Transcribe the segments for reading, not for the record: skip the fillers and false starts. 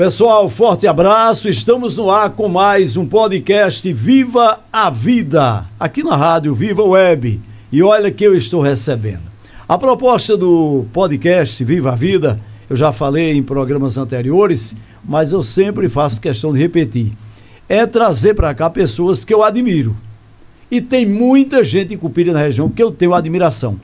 Pessoal, forte abraço, estamos no ar com mais um podcast Viva a Vida, aqui na rádio Viva Web, e olha que eu estou recebendo. A proposta do podcast Viva a Vida, eu já falei em programas anteriores, mas eu sempre faço questão de repetir, é trazer para cá pessoas que eu admiro, e tem muita gente em Cupira na região que eu tenho admiração.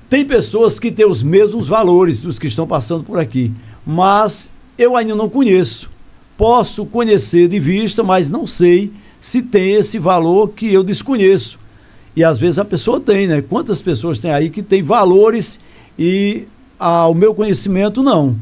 Tem pessoas que têm os mesmos valores dos que estão passando por aqui, mas eu ainda não conheço. Posso conhecer de vista, mas não sei se tem esse valor que eu desconheço. E às vezes a pessoa tem, né? Quantas pessoas tem aí que tem valores e o meu conhecimento não.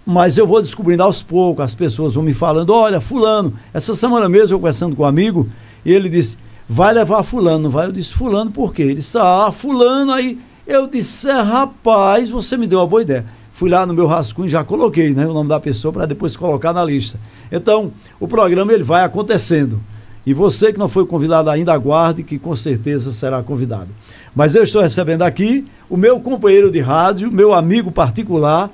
Mas eu vou descobrindo aos poucos, as pessoas vão me falando, olha, fulano, essa semana mesmo eu conversando com um amigo, e ele disse, vai levar fulano, não vai? Eu disse, fulano por quê? Ele disse, fulano, aí eu disse, rapaz, você me deu uma boa ideia. Fui lá no meu rascunho e já coloquei, né, o nome da pessoa para depois colocar na lista. Então, o programa ele vai acontecendo. E você que não foi convidado ainda, aguarde que com certeza será convidado. Mas eu estou recebendo aqui o meu companheiro de rádio, meu amigo particular,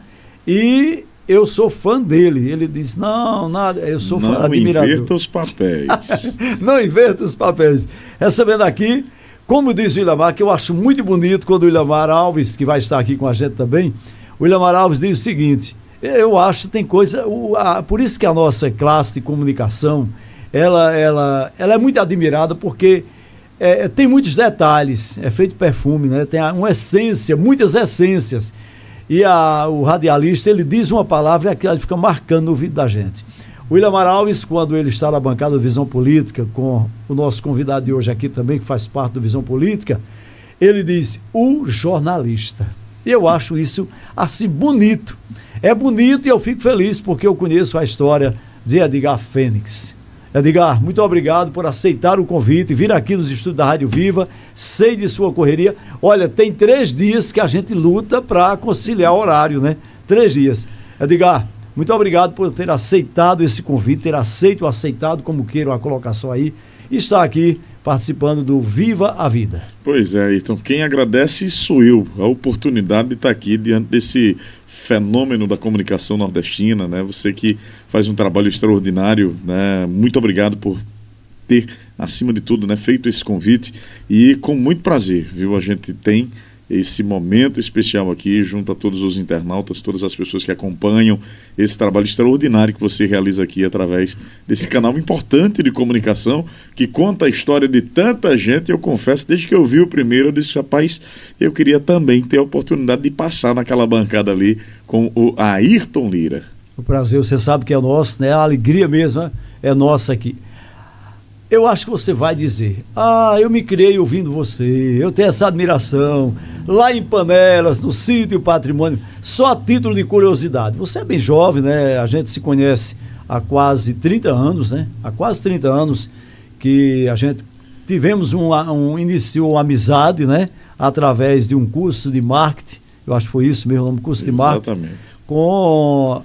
e eu sou fã dele. Ele disse, não, nada, eu sou fã, admirador. Não inverta os papéis. Não inverta os papéis. Recebendo aqui, como diz o Willamar, que eu acho muito bonito quando o Willamar Alves, que vai estar aqui com a gente também, o Willamar Alves diz o seguinte, eu acho que tem coisa, por isso que a nossa classe de comunicação, ela é muito admirada porque tem muitos detalhes, é feito perfume, né? Tem uma essência, muitas essências, e o radialista, ele diz uma palavra e aquilo fica marcando no ouvido da gente. O Willamar Alves, quando ele está na bancada do Visão Política, com o nosso convidado de hoje aqui também, que faz parte do Visão Política, ele diz, o jornalista. E eu acho isso assim bonito. É bonito e eu fico feliz porque eu conheço a história de Edgar Fênix. Edgar, muito obrigado por aceitar o convite e vir aqui nos estúdios da Rádio Viva. Sei de sua correria. Olha, tem 3 dias que a gente luta para conciliar o horário, né? 3 dias. Edgar, muito obrigado por ter aceitado esse convite, ter aceitado, como queiram a colocação aí, e estar aqui participando do Viva a Vida. Pois é, então quem agradece sou eu, a oportunidade de estar aqui diante desse fenômeno da comunicação nordestina, né? Você que faz um trabalho extraordinário, né? Muito obrigado por ter, acima de tudo, né, feito esse convite e com muito prazer, viu? A gente tem esse momento especial aqui junto a todos os internautas, todas as pessoas que acompanham esse trabalho extraordinário que você realiza aqui através desse canal importante de comunicação que conta a história de tanta gente. Eu confesso, desde que eu vi o primeiro, eu disse, rapaz, eu queria também ter a oportunidade de passar naquela bancada ali com o Ayrton Lira. O prazer, você sabe que é nosso, né? A alegria mesmo, né? É nossa aqui. Eu acho que você vai dizer, eu me criei ouvindo você, eu tenho essa admiração, lá em Panelas, no Sítio Patrimônio, só a título de curiosidade. Você é bem jovem, né? A gente se conhece há quase 30 anos, né? Há quase 30 anos que a gente tivemos iniciou uma amizade, né? Através de um curso de marketing, eu acho que foi isso mesmo, o nome curso de marketing. Exatamente. Com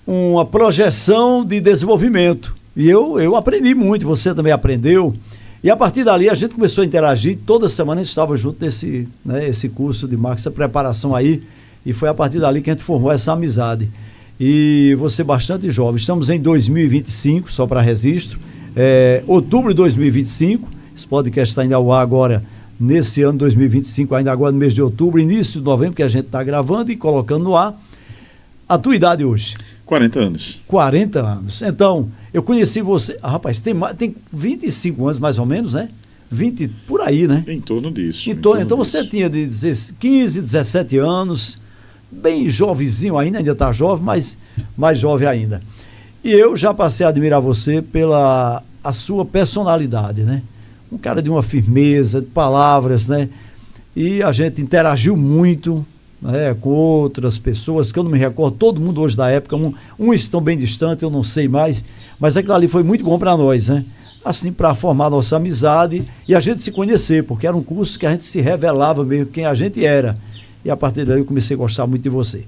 uma projeção de desenvolvimento. E eu aprendi muito, você também aprendeu. E a partir dali a gente começou a interagir. Toda semana a gente estava junto nesse, né, esse curso de marketing, essa preparação aí. E foi a partir dali que a gente formou essa amizade. E você bastante jovem. Estamos em 2025, só para registro. Outubro de 2025. Esse podcast está indo ao ar agora, nesse ano 2025, ainda agora no mês de outubro, início de novembro, que a gente está gravando e colocando no ar. A tua idade hoje? 40 anos. 40 anos. Então, eu conheci você... rapaz, tem 25 anos mais ou menos, né? 20, por aí, né? Em torno disso. Então você tinha de 15, 17 anos, bem jovenzinho ainda está jovem, mas mais jovem ainda. E eu já passei a admirar você pela a sua personalidade, né? Um cara de uma firmeza, de palavras, né? E a gente interagiu muito... com outras pessoas que eu não me recordo, todo mundo hoje da época, uns estão bem distantes, eu não sei mais, mas aquilo ali foi muito bom para nós, né? Assim, para formar nossa amizade e a gente se conhecer, porque era um curso que a gente se revelava mesmo quem a gente era. E a partir daí eu comecei a gostar muito de você.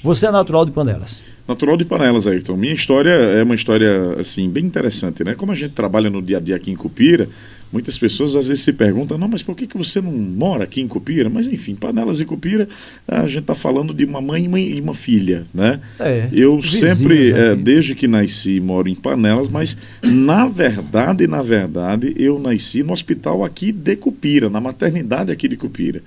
Você é natural de Panelas? Natural de Panelas, Ayrton. Minha história é uma história, assim, bem interessante, né? Como a gente trabalha no dia a dia aqui em Cupira, muitas pessoas às vezes se perguntam, não, mas por que você não mora aqui em Cupira? Mas, enfim, Panelas e Cupira, a gente está falando de uma mãe e uma filha, né? Eu sempre, desde que nasci, moro em Panelas, mas, na verdade, eu nasci no hospital aqui de Cupira, na maternidade aqui de Cupira.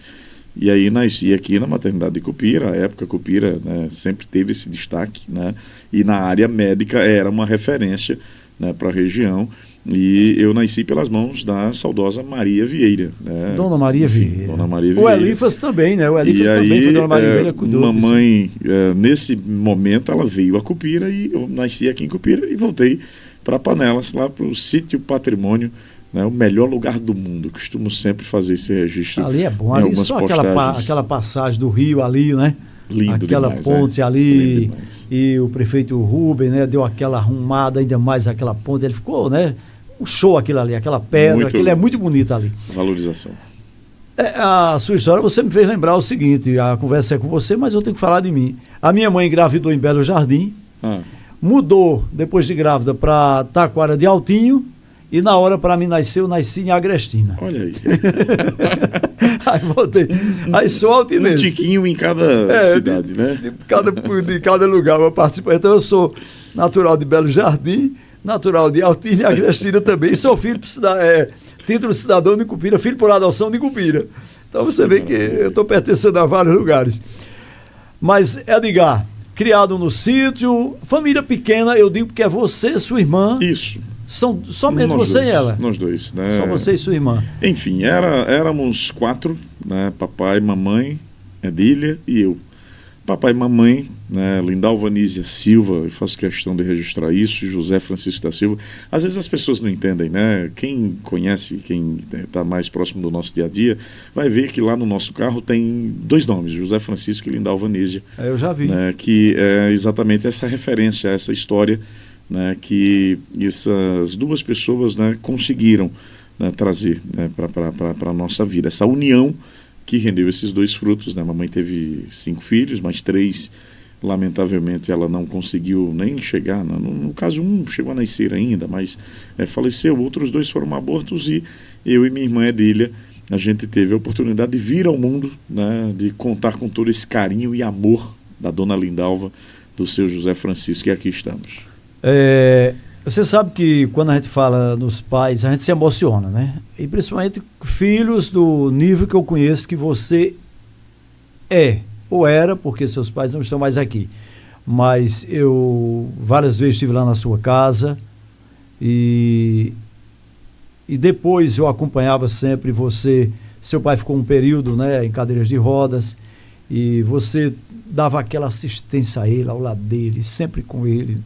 E aí nasci aqui na maternidade de Cupira, a época Cupira, né, sempre teve esse destaque, né, e na área médica era uma referência, né, para a região, e eu nasci pelas mãos da saudosa Maria Vieira. Né, Dona Maria Vieira. Dona Maria Vieira. O Elifas também, né? O Elifas também foi Dona Maria Vieira, cuidou disso. Mamãe, nesse momento, ela veio a Cupira e eu nasci aqui em Cupira e voltei para Panelas, lá para o sítio Patrimônio, né, o melhor lugar do mundo. Costumo sempre fazer esse registro. Ali é bom, ali só aquela passagem do rio ali, né? Lindo aquela demais, ponte ali, e o prefeito Rubem, né, deu aquela arrumada ainda mais aquela ponte, ele ficou, né, um show aquilo ali, aquela pedra, aquilo é muito bonito ali. Valorização. A sua história, você me fez lembrar o seguinte, a conversa é com você, mas eu tenho que falar de mim. A minha mãe engravidou em Belo Jardim, mudou depois de grávida para Taquara de Altinho, e na hora para mim nascer, eu nasci em Agrestina. Olha aí. Aí voltei. Aí sou altinense. Um tiquinho em cada cidade, né? De cada lugar eu participo. Então eu sou natural de Belo Jardim, natural de Altinho e Agrestina também. E sou filho, título de cidadão de Cupira, filho por adoção de Cupira. Então você vê que eu estou pertencendo a vários lugares. Mas, Edgar, criado no sítio, família pequena, eu digo que é você, sua irmã. Isso. São somente você e ela? Nós dois, né? Só você e sua irmã. Enfim, éramos 4, né? Papai, mamãe, Edília e eu. Papai e mamãe, né? Lindalva Anísia Silva, eu faço questão de registrar isso, José Francisco da Silva. Às vezes as pessoas não entendem, né? Quem conhece, quem está mais próximo do nosso dia a dia, vai ver que lá no nosso carro tem 2 nomes, José Francisco e Lindalva Anísia. Eu já vi. Né? Que é exatamente essa referência, essa história, né, que essas 2 pessoas, né, conseguiram, né, trazer, né, para a nossa vida. Essa união que rendeu esses 2 frutos. Né? A mamãe teve 5 filhos, mas 3, lamentavelmente, ela não conseguiu nem chegar. No caso, 1 chegou a nascer ainda, mas faleceu. Outros 2 foram abortos e eu e minha irmã Edília, a gente teve a oportunidade de vir ao mundo, né, de contar com todo esse carinho e amor da dona Lindalva, do seu José Francisco, e aqui estamos. Você sabe que quando a gente fala nos pais, a gente se emociona, né? E principalmente filhos do nível que eu conheço que você ou era, porque seus pais não estão mais aqui. Mas eu várias vezes estive lá na sua casa e depois eu acompanhava sempre você. Seu pai ficou um período, né, em cadeiras de rodas, e você dava aquela assistência a ele, ao lado dele, sempre com ele,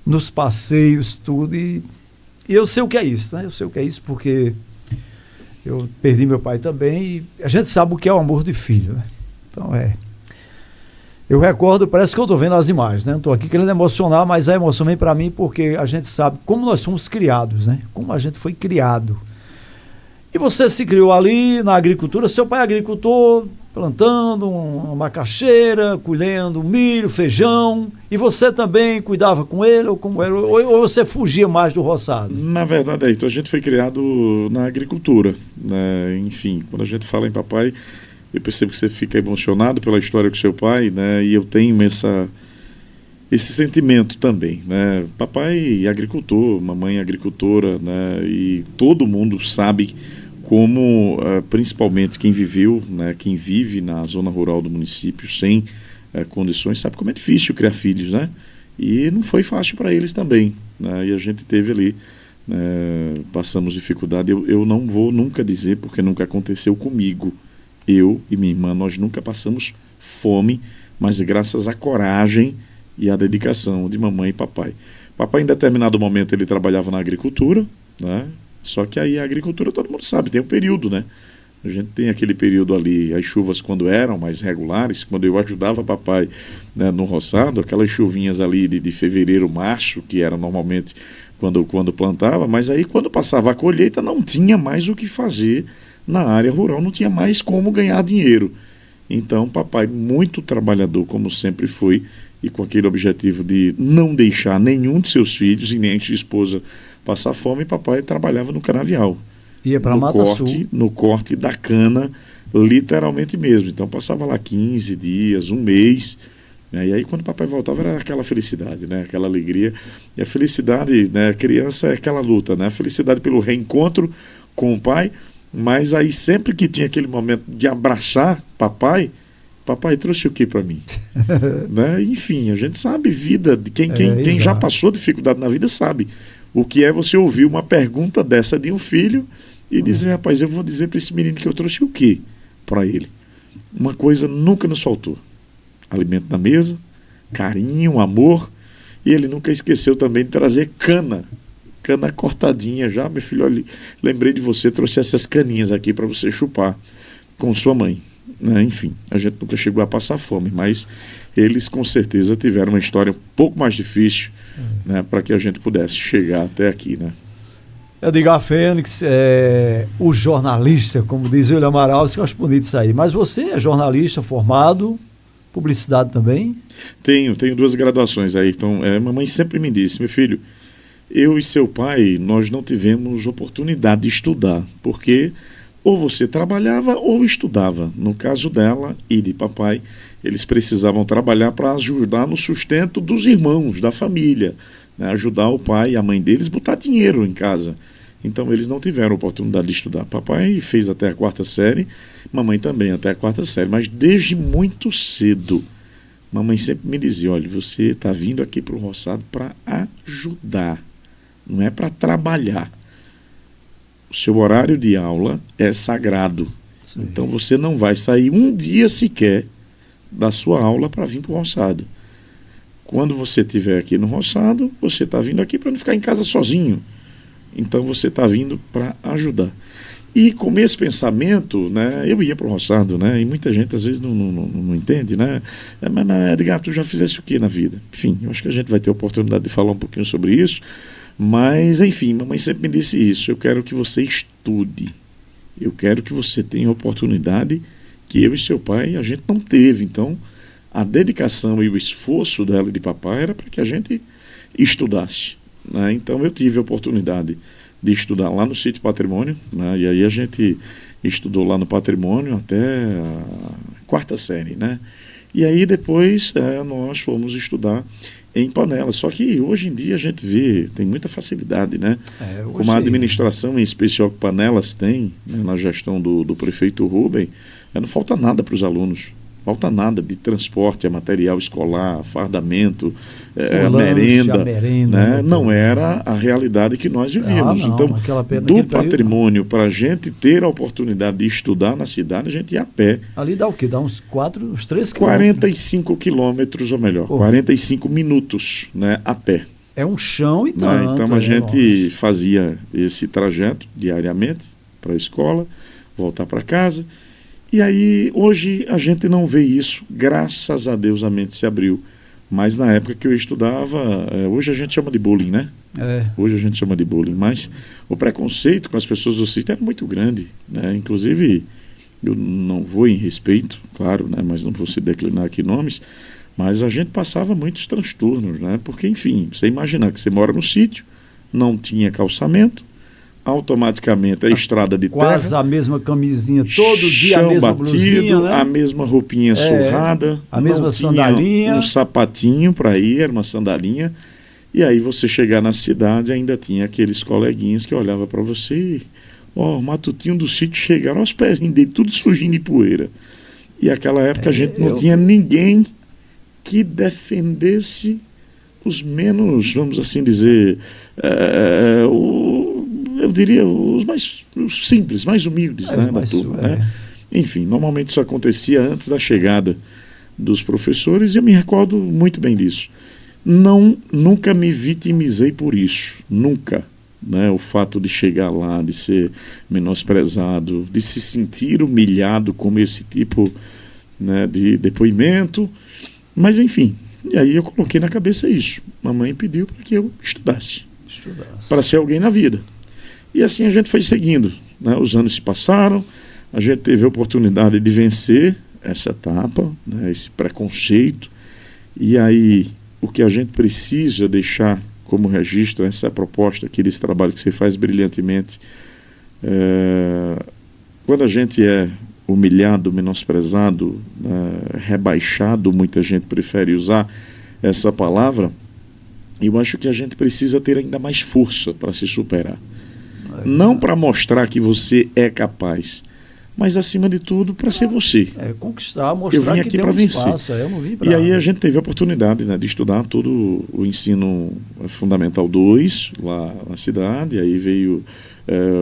nos passeios, tudo, e eu sei o que é isso, né? Eu sei o que é isso porque eu perdi meu pai também e a gente sabe o que é o amor de filho, né? Então eu recordo, parece que eu estou vendo as imagens, né? Não estou aqui querendo emocionar, mas a emoção vem para mim porque a gente sabe como nós somos criados, né? Como a gente foi criado. E você se criou ali na agricultura, seu pai é agricultor, plantando uma macaxeira, colhendo milho, feijão, e você também cuidava com ele, ou como era, ou você fugia mais do roçado? Na verdade, Ayrton, a gente foi criado na agricultura, né? Enfim, quando a gente fala em papai, eu percebo que você fica emocionado pela história com seu pai, né? E eu tenho esse sentimento também, né? Papai é agricultor, mamãe é agricultora, né? E todo mundo sabe como, principalmente quem viveu, né, quem vive na zona rural do município sem condições, sabe como é difícil criar filhos, né? E não foi fácil para eles também, né? E a gente teve ali, passamos dificuldade. Eu não vou nunca dizer, porque nunca aconteceu comigo. Eu e minha irmã, nós nunca passamos fome, mas graças à coragem e à dedicação de mamãe e papai. Papai, em determinado momento, ele trabalhava na agricultura, né? Só que aí a agricultura, todo mundo sabe, tem um período, né? A gente tem aquele período ali, as chuvas quando eram mais regulares, quando eu ajudava papai, né, no roçado, aquelas chuvinhas ali de fevereiro, março, que era normalmente quando plantava, mas aí quando passava a colheita não tinha mais o que fazer na área rural, não tinha mais como ganhar dinheiro. Então papai, muito trabalhador como sempre foi, e com aquele objetivo de não deixar nenhum de seus filhos e nem de sua esposa passar fome, papai trabalhava no canavial. Ia para Mata Sul. No corte da cana, literalmente mesmo. Então passava lá 15 dias, um mês, né? E aí quando o papai voltava era aquela felicidade, né? Aquela alegria. E a felicidade, né? A criança é aquela luta, né? A felicidade pelo reencontro com o pai, mas aí sempre que tinha aquele momento de abraçar papai trouxe o que para mim? Né? Enfim, a gente sabe vida, de quem já passou dificuldade na vida sabe o que é você ouvir uma pergunta dessa de um filho e dizer, rapaz, eu vou dizer para esse menino que eu trouxe o quê para ele? Uma coisa nunca nos faltou: alimento na mesa, carinho, amor, e ele nunca esqueceu também de trazer cana cortadinha já. Meu filho, olha, lembrei de você, trouxe essas caninhas aqui para você chupar com sua mãe, né? Enfim, a gente nunca chegou a passar fome, mas eles com certeza tiveram uma história um pouco mais difícil, né, para que a gente pudesse chegar até aqui, né? Edgar Fênix, o jornalista, como diz o William Amaral, eu acho bonito isso aí. Mas você é jornalista formado, publicidade também? Tenho 2 graduações aí. Então, mamãe sempre me disse, meu filho, eu e seu pai, nós não tivemos oportunidade de estudar, porque ou você trabalhava ou estudava. No caso dela e de papai, eles precisavam trabalhar para ajudar no sustento dos irmãos, da família, né? Ajudar o pai e a mãe deles, botar dinheiro em casa. Então eles não tiveram oportunidade de estudar. Papai fez até a 4ª série, mamãe também até a 4ª série, mas desde muito cedo, mamãe sempre me dizia, olha, você está vindo aqui para o roçado para ajudar, não é para trabalhar. O seu horário de aula é sagrado. Sim. Então você não vai sair um dia sequer da sua aula para vir para o roçado. Quando você estiver aqui no roçado, você está vindo aqui para não ficar em casa sozinho. Então você está vindo para ajudar. E com esse pensamento, né, eu ia para o roçado, né, e muita gente às vezes não entende, né? Mas Edgar, tu já fizesse o que na vida? Enfim, eu acho que a gente vai ter a oportunidade de falar um pouquinho sobre isso. Mas, enfim, mamãe sempre me disse isso: eu quero que você estude, eu quero que você tenha a oportunidade que eu e seu pai, a gente não teve. Então, a dedicação e o esforço dela e de papai era para que a gente estudasse, né? Então, eu tive a oportunidade de estudar lá no Sítio Patrimônio, né? E aí a gente estudou lá no Patrimônio até a 4ª série, né? E aí depois nós fomos estudar em Panelas. Só que hoje em dia a gente vê, tem muita facilidade, né? Como a administração, em especial que Panelas tem, né, na gestão do prefeito Rubem, não falta nada para os alunos. Falta nada de transporte, material escolar, fardamento, a merenda, né? Não era a realidade que nós vivíamos. Então, do patrimônio, para a gente ter a oportunidade de estudar na cidade, a gente ia a pé. Ali dá o quê? Dá uns 3 quilômetros? 45 quilômetros, ou melhor, 45 minutos, né, a pé. É um chão e tanto. Então a gente fazia esse trajeto diariamente para a escola, voltar para casa. E aí, hoje, a gente não vê isso. Graças a Deus a mente se abriu. Mas na época que eu estudava, hoje a gente chama de bullying, né? Hoje a gente chama de bullying. Mas o preconceito com as pessoas do sítio era muito grande, né? Inclusive, eu não vou em respeito, claro, né? Mas não vou se declinar aqui nomes. Mas a gente passava muitos transtornos, né? Porque, enfim, você imaginar que você mora no sítio, não tinha calçamento, automaticamente a estrada de terra, quase a mesma camisinha, todo dia a mesma batido, blusinha, né? A mesma roupinha surrada, a mesma sandalinha, um sapatinho para ir, era uma sandalinha. E aí você chegar na cidade, ainda tinha aqueles coleguinhas que olhavam para você, o matutinho do sítio chegaram aos pés dele, tudo sujinho de poeira. E naquela época a gente não tinha ninguém que defendesse os menos, vamos assim dizer, eu diria os simples, mais humildes, né, da turma, né? Enfim, normalmente isso acontecia antes da chegada dos professores e eu me recordo muito bem disso. Nunca me vitimizei por isso, nunca, né? O fato de chegar lá, de ser menosprezado, de se sentir humilhado com esse tipo, né, de depoimento, mas enfim, e aí eu coloquei na cabeça isso. Mamãe pediu para que eu estudasse. Para ser alguém na vida. E assim a gente foi seguindo, né? Os anos se passaram, a gente teve a oportunidade de vencer essa etapa, né? Esse preconceito, E aí, o que a gente precisa deixar como registro, essa é a proposta aqui desse trabalho que você faz brilhantemente. Quando a gente é humilhado, menosprezado, rebaixado, muita gente prefere usar essa palavra, eu acho que a gente precisa ter ainda mais força para se superar. Não para mostrar que você é capaz, mas acima de tudo para ser você. Conquistar, mostrar eu vim aqui para vencer. Espaço, eu não vim pra... E aí a gente teve a oportunidade, né, de estudar todo o ensino fundamental 2 lá na cidade, aí veio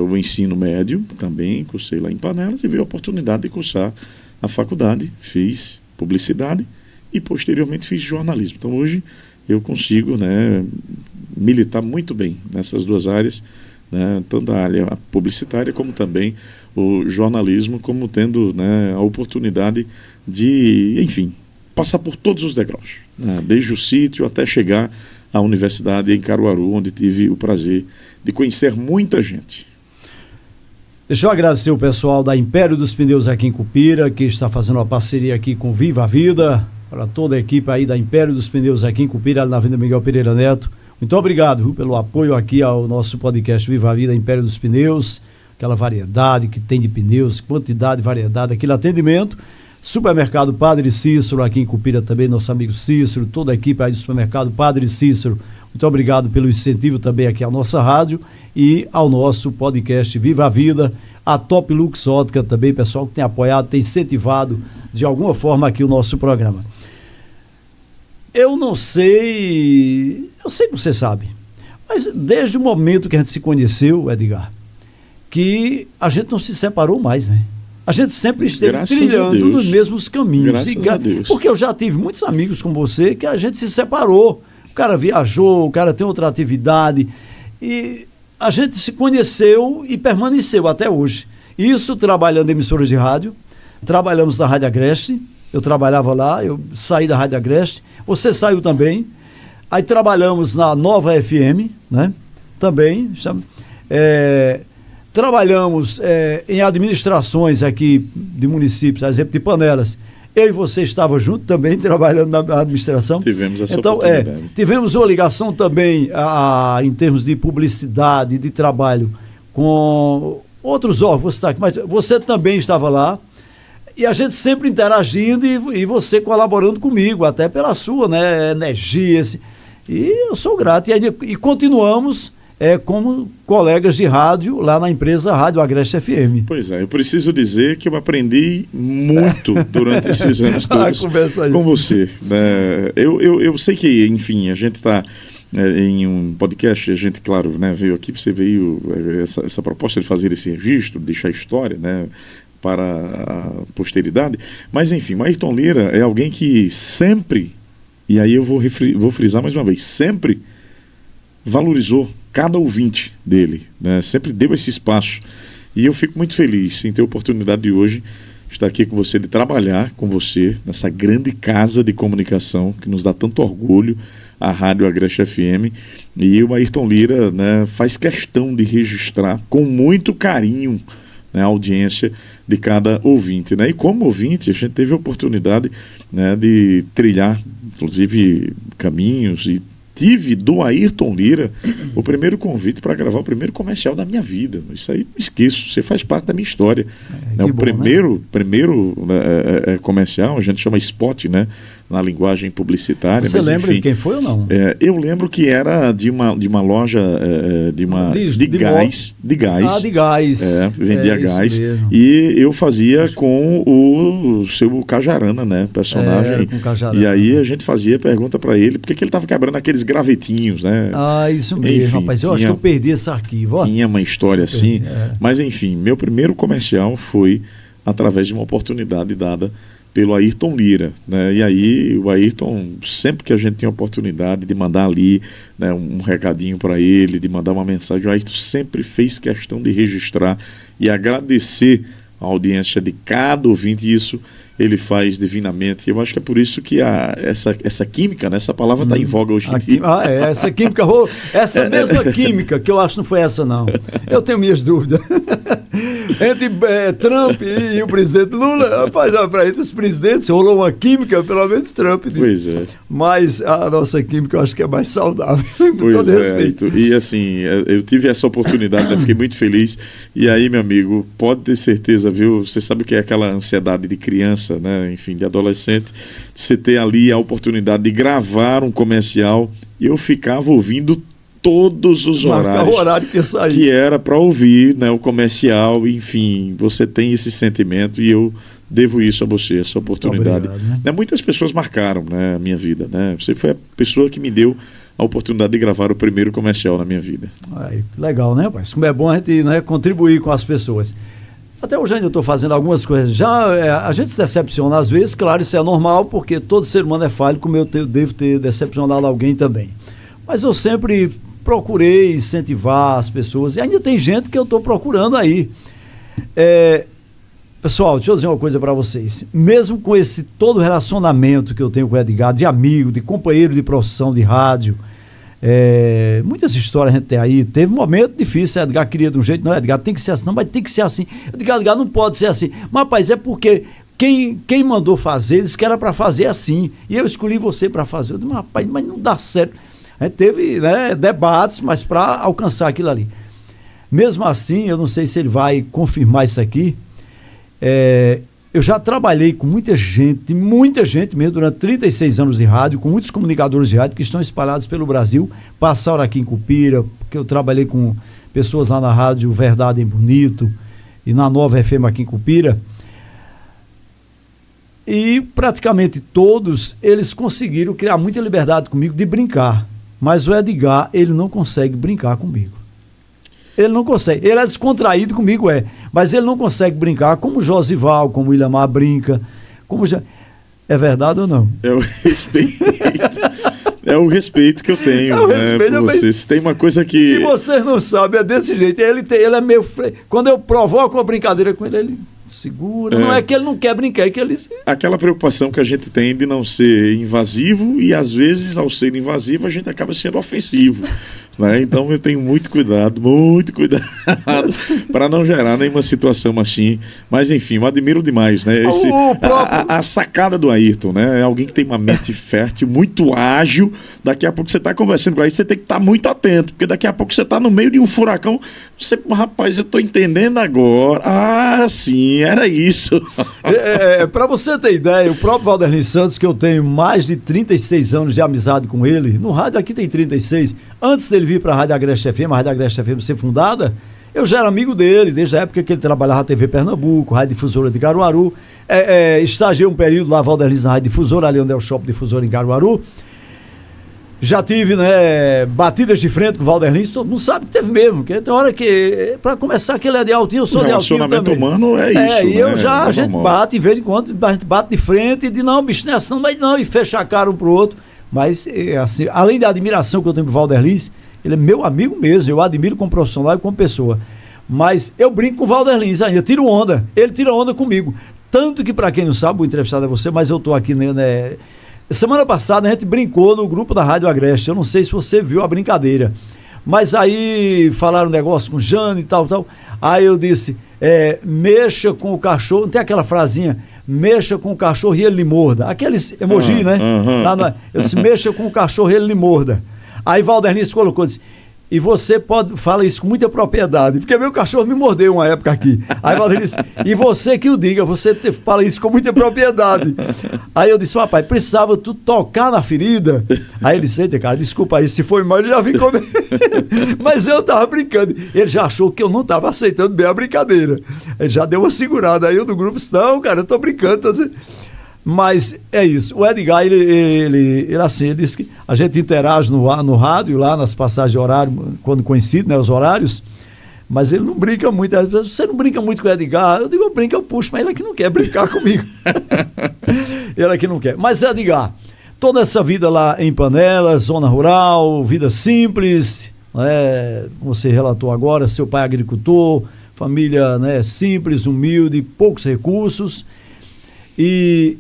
o ensino médio também, cursei lá em Panelas, e veio a oportunidade de cursar a faculdade, fiz publicidade e posteriormente fiz jornalismo. Então hoje eu consigo, né, militar muito bem nessas duas áreas, né, tanto a área publicitária como também o jornalismo, como tendo, né, a oportunidade de, enfim, passar por todos os degraus, né, desde o sítio até chegar à universidade em Caruaru, onde tive o prazer de conhecer muita gente. Deixa eu agradecer o pessoal da Império dos Pneus aqui em Cupira, que está fazendo uma parceria aqui com Viva a Vida, para toda a equipe aí da Império dos Pneus aqui em Cupira, na Avenida Miguel Pereira Neto. Muito obrigado pelo apoio aqui ao nosso podcast Viva a Vida, Império dos Pneus, aquela variedade que tem de pneus, quantidade, variedade, aquele atendimento. Supermercado Padre Cícero aqui em Cupira também, nosso amigo Cícero, toda a equipe aí do supermercado Padre Cícero, muito obrigado pelo incentivo também aqui à nossa rádio e ao nosso podcast Viva a Vida, a Top Lux Ótica também, pessoal que tem apoiado, tem incentivado de alguma forma aqui o nosso programa. Eu sei que você sabe, mas desde o momento que a gente se conheceu, Edgar, que a gente não se separou mais, né? A gente sempre esteve trilhando nos mesmos caminhos. Graças a Deus. Porque eu já tive muitos amigos como você que a gente se separou. O cara viajou, o cara tem outra atividade. E a gente se conheceu e permaneceu até hoje. Isso trabalhando em emissoras de rádio. Trabalhamos na Rádio Agreste. Eu trabalhava lá, eu saí da Rádio Agreste. Você saiu também. Aí trabalhamos na Nova FM, né? Também. Trabalhamos em administrações aqui de municípios, a exemplo de Panelas. Eu e você estavam juntos também, trabalhando na administração. Tivemos essa oportunidade. Tivemos uma ligação também em termos de publicidade, de trabalho, com outros órgãos, mas você também estava lá. E a gente sempre interagindo e você colaborando comigo, até pela sua, né, energia. E eu sou grato. E continuamos como colegas de rádio lá na empresa Rádio Agreste FM. Pois é, eu preciso dizer que eu aprendi muito durante esses anos todos com você. Né? Eu sei que, enfim, a gente está em um podcast, a gente, claro, né, veio aqui, você veio essa proposta de fazer esse registro, deixar a história, né, para a posteridade, mas enfim, o Ayrton Lira é alguém que sempre, e aí eu vou frisar mais uma vez, sempre valorizou cada ouvinte dele, né? Sempre deu esse espaço. E eu fico muito feliz em ter a oportunidade de hoje estar aqui com você, de trabalhar com você nessa grande casa de comunicação que nos dá tanto orgulho, a Rádio Agreste FM. E o Ayrton Lira, né, faz questão de registrar com muito carinho, né, a audiência de cada ouvinte, né? E como ouvinte, a gente teve a oportunidade, né, de trilhar, inclusive, caminhos, e tive do Ayrton Lira o primeiro convite para gravar o primeiro comercial da minha vida. Isso aí não esqueço, você faz parte da minha história. Né? O primeiro comercial, a gente chama spot, né? Na linguagem publicitária. Você lembra de quem foi ou não? Eu lembro que era de uma loja de gás. De gás. Vendia gás. E eu fazia com o seu Cajarana, né? Personagem. Com Cajarana. E aí a gente fazia pergunta para ele por que ele estava quebrando aqueles gravetinhos, né? Isso mesmo, enfim, rapaz. Eu acho que eu perdi esse arquivo. Tinha uma história assim. Mas enfim, meu primeiro comercial foi através de uma oportunidade dada pelo Ayrton Lira, né? E aí o Ayrton, sempre que a gente tinha a oportunidade de mandar ali, né, um recadinho para ele, de mandar uma mensagem, o Ayrton sempre fez questão de registrar e agradecer a audiência de cada ouvinte. Isso ele faz divinamente. Eu acho que é por isso que essa química, né, essa palavra está em voga hoje em dia. Essa química, essa mesma química, que eu acho que não foi essa não. Eu tenho minhas dúvidas. Entre Trump e o presidente Lula, rapaz, entre os presidentes rolou uma química, pelo menos Trump disse. Pois é. Mas a nossa química eu acho que é mais saudável, com pois todo respeito. E assim, eu tive essa oportunidade, né? Fiquei muito feliz. E aí, meu amigo, pode ter certeza, viu? Você sabe o que é aquela ansiedade de criança, né? Enfim, de adolescente. Você ter ali a oportunidade de gravar um comercial e eu ficava ouvindo todos os horários o horário que ia sair. Que era para ouvir, né, o comercial. Enfim, você tem esse sentimento e eu devo isso a você, essa oportunidade. Obrigado, né? Muitas pessoas marcaram, né, a minha vida, né? Você foi a pessoa que me deu a oportunidade de gravar o primeiro comercial na minha vida. Ai, legal, né, rapaz? Como é bom a gente, né, contribuir com as pessoas. Até hoje ainda eu estou fazendo algumas coisas. Já a gente se decepciona às vezes, claro, isso é normal, porque todo ser humano é falho, como eu devo ter decepcionado alguém também. Mas eu sempre procurei incentivar as pessoas, e ainda tem gente que eu estou procurando aí. Pessoal, deixa eu dizer uma coisa para vocês. Mesmo com esse todo relacionamento que eu tenho com o Edgar, de amigo, de companheiro de profissão de rádio, muitas histórias a gente tem aí. Teve um momento difícil, Edgar queria de um jeito, não, Edgar tem que ser assim, não, mas tem que ser assim. Edgar não pode ser assim. Mas, rapaz, é porque quem mandou fazer disse que era para fazer assim, e eu escolhi você para fazer. Eu disse, rapaz, mas não dá certo. A gente teve, né, debates, mas para alcançar aquilo ali. Mesmo assim, eu não sei se ele vai confirmar isso aqui. Eu já trabalhei com muita gente mesmo, durante 36 anos de rádio, com muitos comunicadores de rádio que estão espalhados pelo Brasil, passaram aqui em Cupira, porque eu trabalhei com pessoas lá na rádio Verdade em Bonito e na Nova FM aqui em Cupira. E praticamente todos eles conseguiram criar muita liberdade comigo de brincar. Mas o Edgar, ele não consegue brincar comigo. Ele não consegue. Ele é descontraído comigo, mas ele não consegue brincar como o Josival, como o Willamar brinca. É verdade ou não? É o respeito. É o respeito que eu tenho, por vocês. Tem uma coisa que... Se vocês não sabem, é desse jeito. Ele é meio... Quando eu provoco uma brincadeira com ele, ele segura. Não é que ele não quer brincar, é que ele... Aquela preocupação que a gente tem de não ser invasivo e, às vezes, ao ser invasivo, a gente acaba sendo ofensivo. Né? Então eu tenho muito cuidado para não gerar nenhuma situação assim. Mas enfim, eu admiro demais, né? A sacada do Ayrton, né? É alguém que tem uma mente fértil, muito ágil. Daqui a pouco você está conversando com ele, você tem que estar muito atento, porque daqui a pouco você está no meio de um furacão. Você, rapaz, eu estou entendendo agora. Ah, sim, era isso. Para você ter ideia, o próprio Valderlin Santos, que eu tenho mais de 36 anos de amizade com ele, no rádio aqui tem 36, antes dele vir para a Rádio Agreste FM, a Rádio Agreste FM ser fundada, eu já era amigo dele, desde a época que ele trabalhava na TV Pernambuco, Rádio Difusora de Caruaru, estagiei um período lá, Valderlin, na Rádio Difusora, ali onde é o Shopping Difusora em Caruaru. Já tive, batidas de frente com o Valderlin, todo mundo sabe que teve mesmo, porque tem hora que, para começar, que ele é de altinho, eu sou de altinho também. O relacionamento humano é isso, e eu já, a gente bate, de vez em quando, a gente bate de frente e diz, não, bicho, não é assim, mas não, e fecha a cara um pro outro. Mas, assim, além da admiração que eu tenho pro Valderlin, ele é meu amigo mesmo, eu admiro como profissional e como pessoa. Mas eu brinco com o Valderlin ainda, eu tiro onda, ele tira onda comigo. Tanto que, para quem não sabe, o entrevistado é você, mas eu tô aqui, semana passada a gente brincou no grupo da Rádio Agreste, eu não sei se você viu a brincadeira, mas aí falaram um negócio com o Jane e tal, aí eu disse, mexa com o cachorro, não tem aquela frasinha, mexa com o cachorro e ele lhe morda, aqueles emoji, né? Eu disse, mexa com o cachorro e ele lhe morda. Aí Valderlin colocou, disse, e você fala isso com muita propriedade, porque meu cachorro me mordeu uma época aqui. Aí Valderlin disse, e você que o diga, você fala isso com muita propriedade. Aí eu disse, rapaz, precisava tu tocar na ferida. Aí ele disse, cara, desculpa aí, se foi mal, ele já vim comer. Mas eu tava brincando. Ele já achou que eu não tava aceitando bem a brincadeira. Ele já deu uma segurada. Aí eu do grupo disse, não, cara, eu tô brincando, tô dizendo... Mas é isso. O Edgar, ele disse que a gente interage no rádio, lá nas passagens de horário, quando coincide, os horários, mas ele não brinca muito. Você não brinca muito com o Edgar? Eu digo, eu brinco, eu puxo, mas ele aqui não quer brincar comigo. Ele aqui não quer. Mas, Edgar, toda essa vida lá em Panelas, zona rural, vida simples, como você relatou agora, seu pai é agricultor, família simples, humilde, poucos recursos. E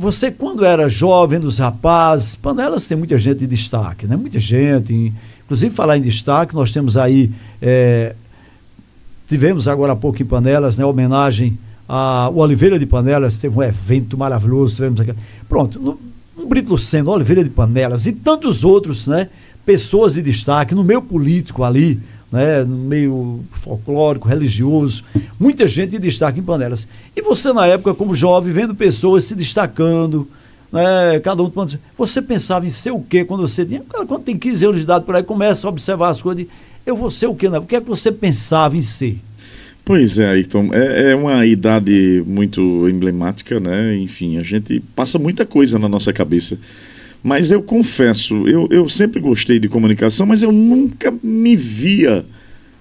você, quando era jovem, dos rapazes, Panelas tem muita gente de destaque, muita gente, inclusive falar em destaque, nós temos aí tivemos agora há pouco em Panelas, né, homenagem ao Oliveira de Panelas, teve um evento maravilhoso, tivemos aqui. Pronto, um Brito Luceno, Oliveira de Panelas e tantos outros, né, pessoas de destaque no meio político ali, né, no meio folclórico, religioso, muita gente de destaque em Panelas. E você, na época, como jovem, vendo pessoas se destacando, né, cada um tomando... Você pensava em ser o quê quando você tinha... Quando tem 15 anos de idade, por aí, começa a observar as coisas, eu vou ser o quê? Né? O que é que você pensava em ser? Pois é, Ayrton, é uma idade muito emblemática, né? Enfim, a gente passa muita coisa na nossa cabeça. Mas eu confesso, eu sempre gostei de comunicação, mas eu nunca me via,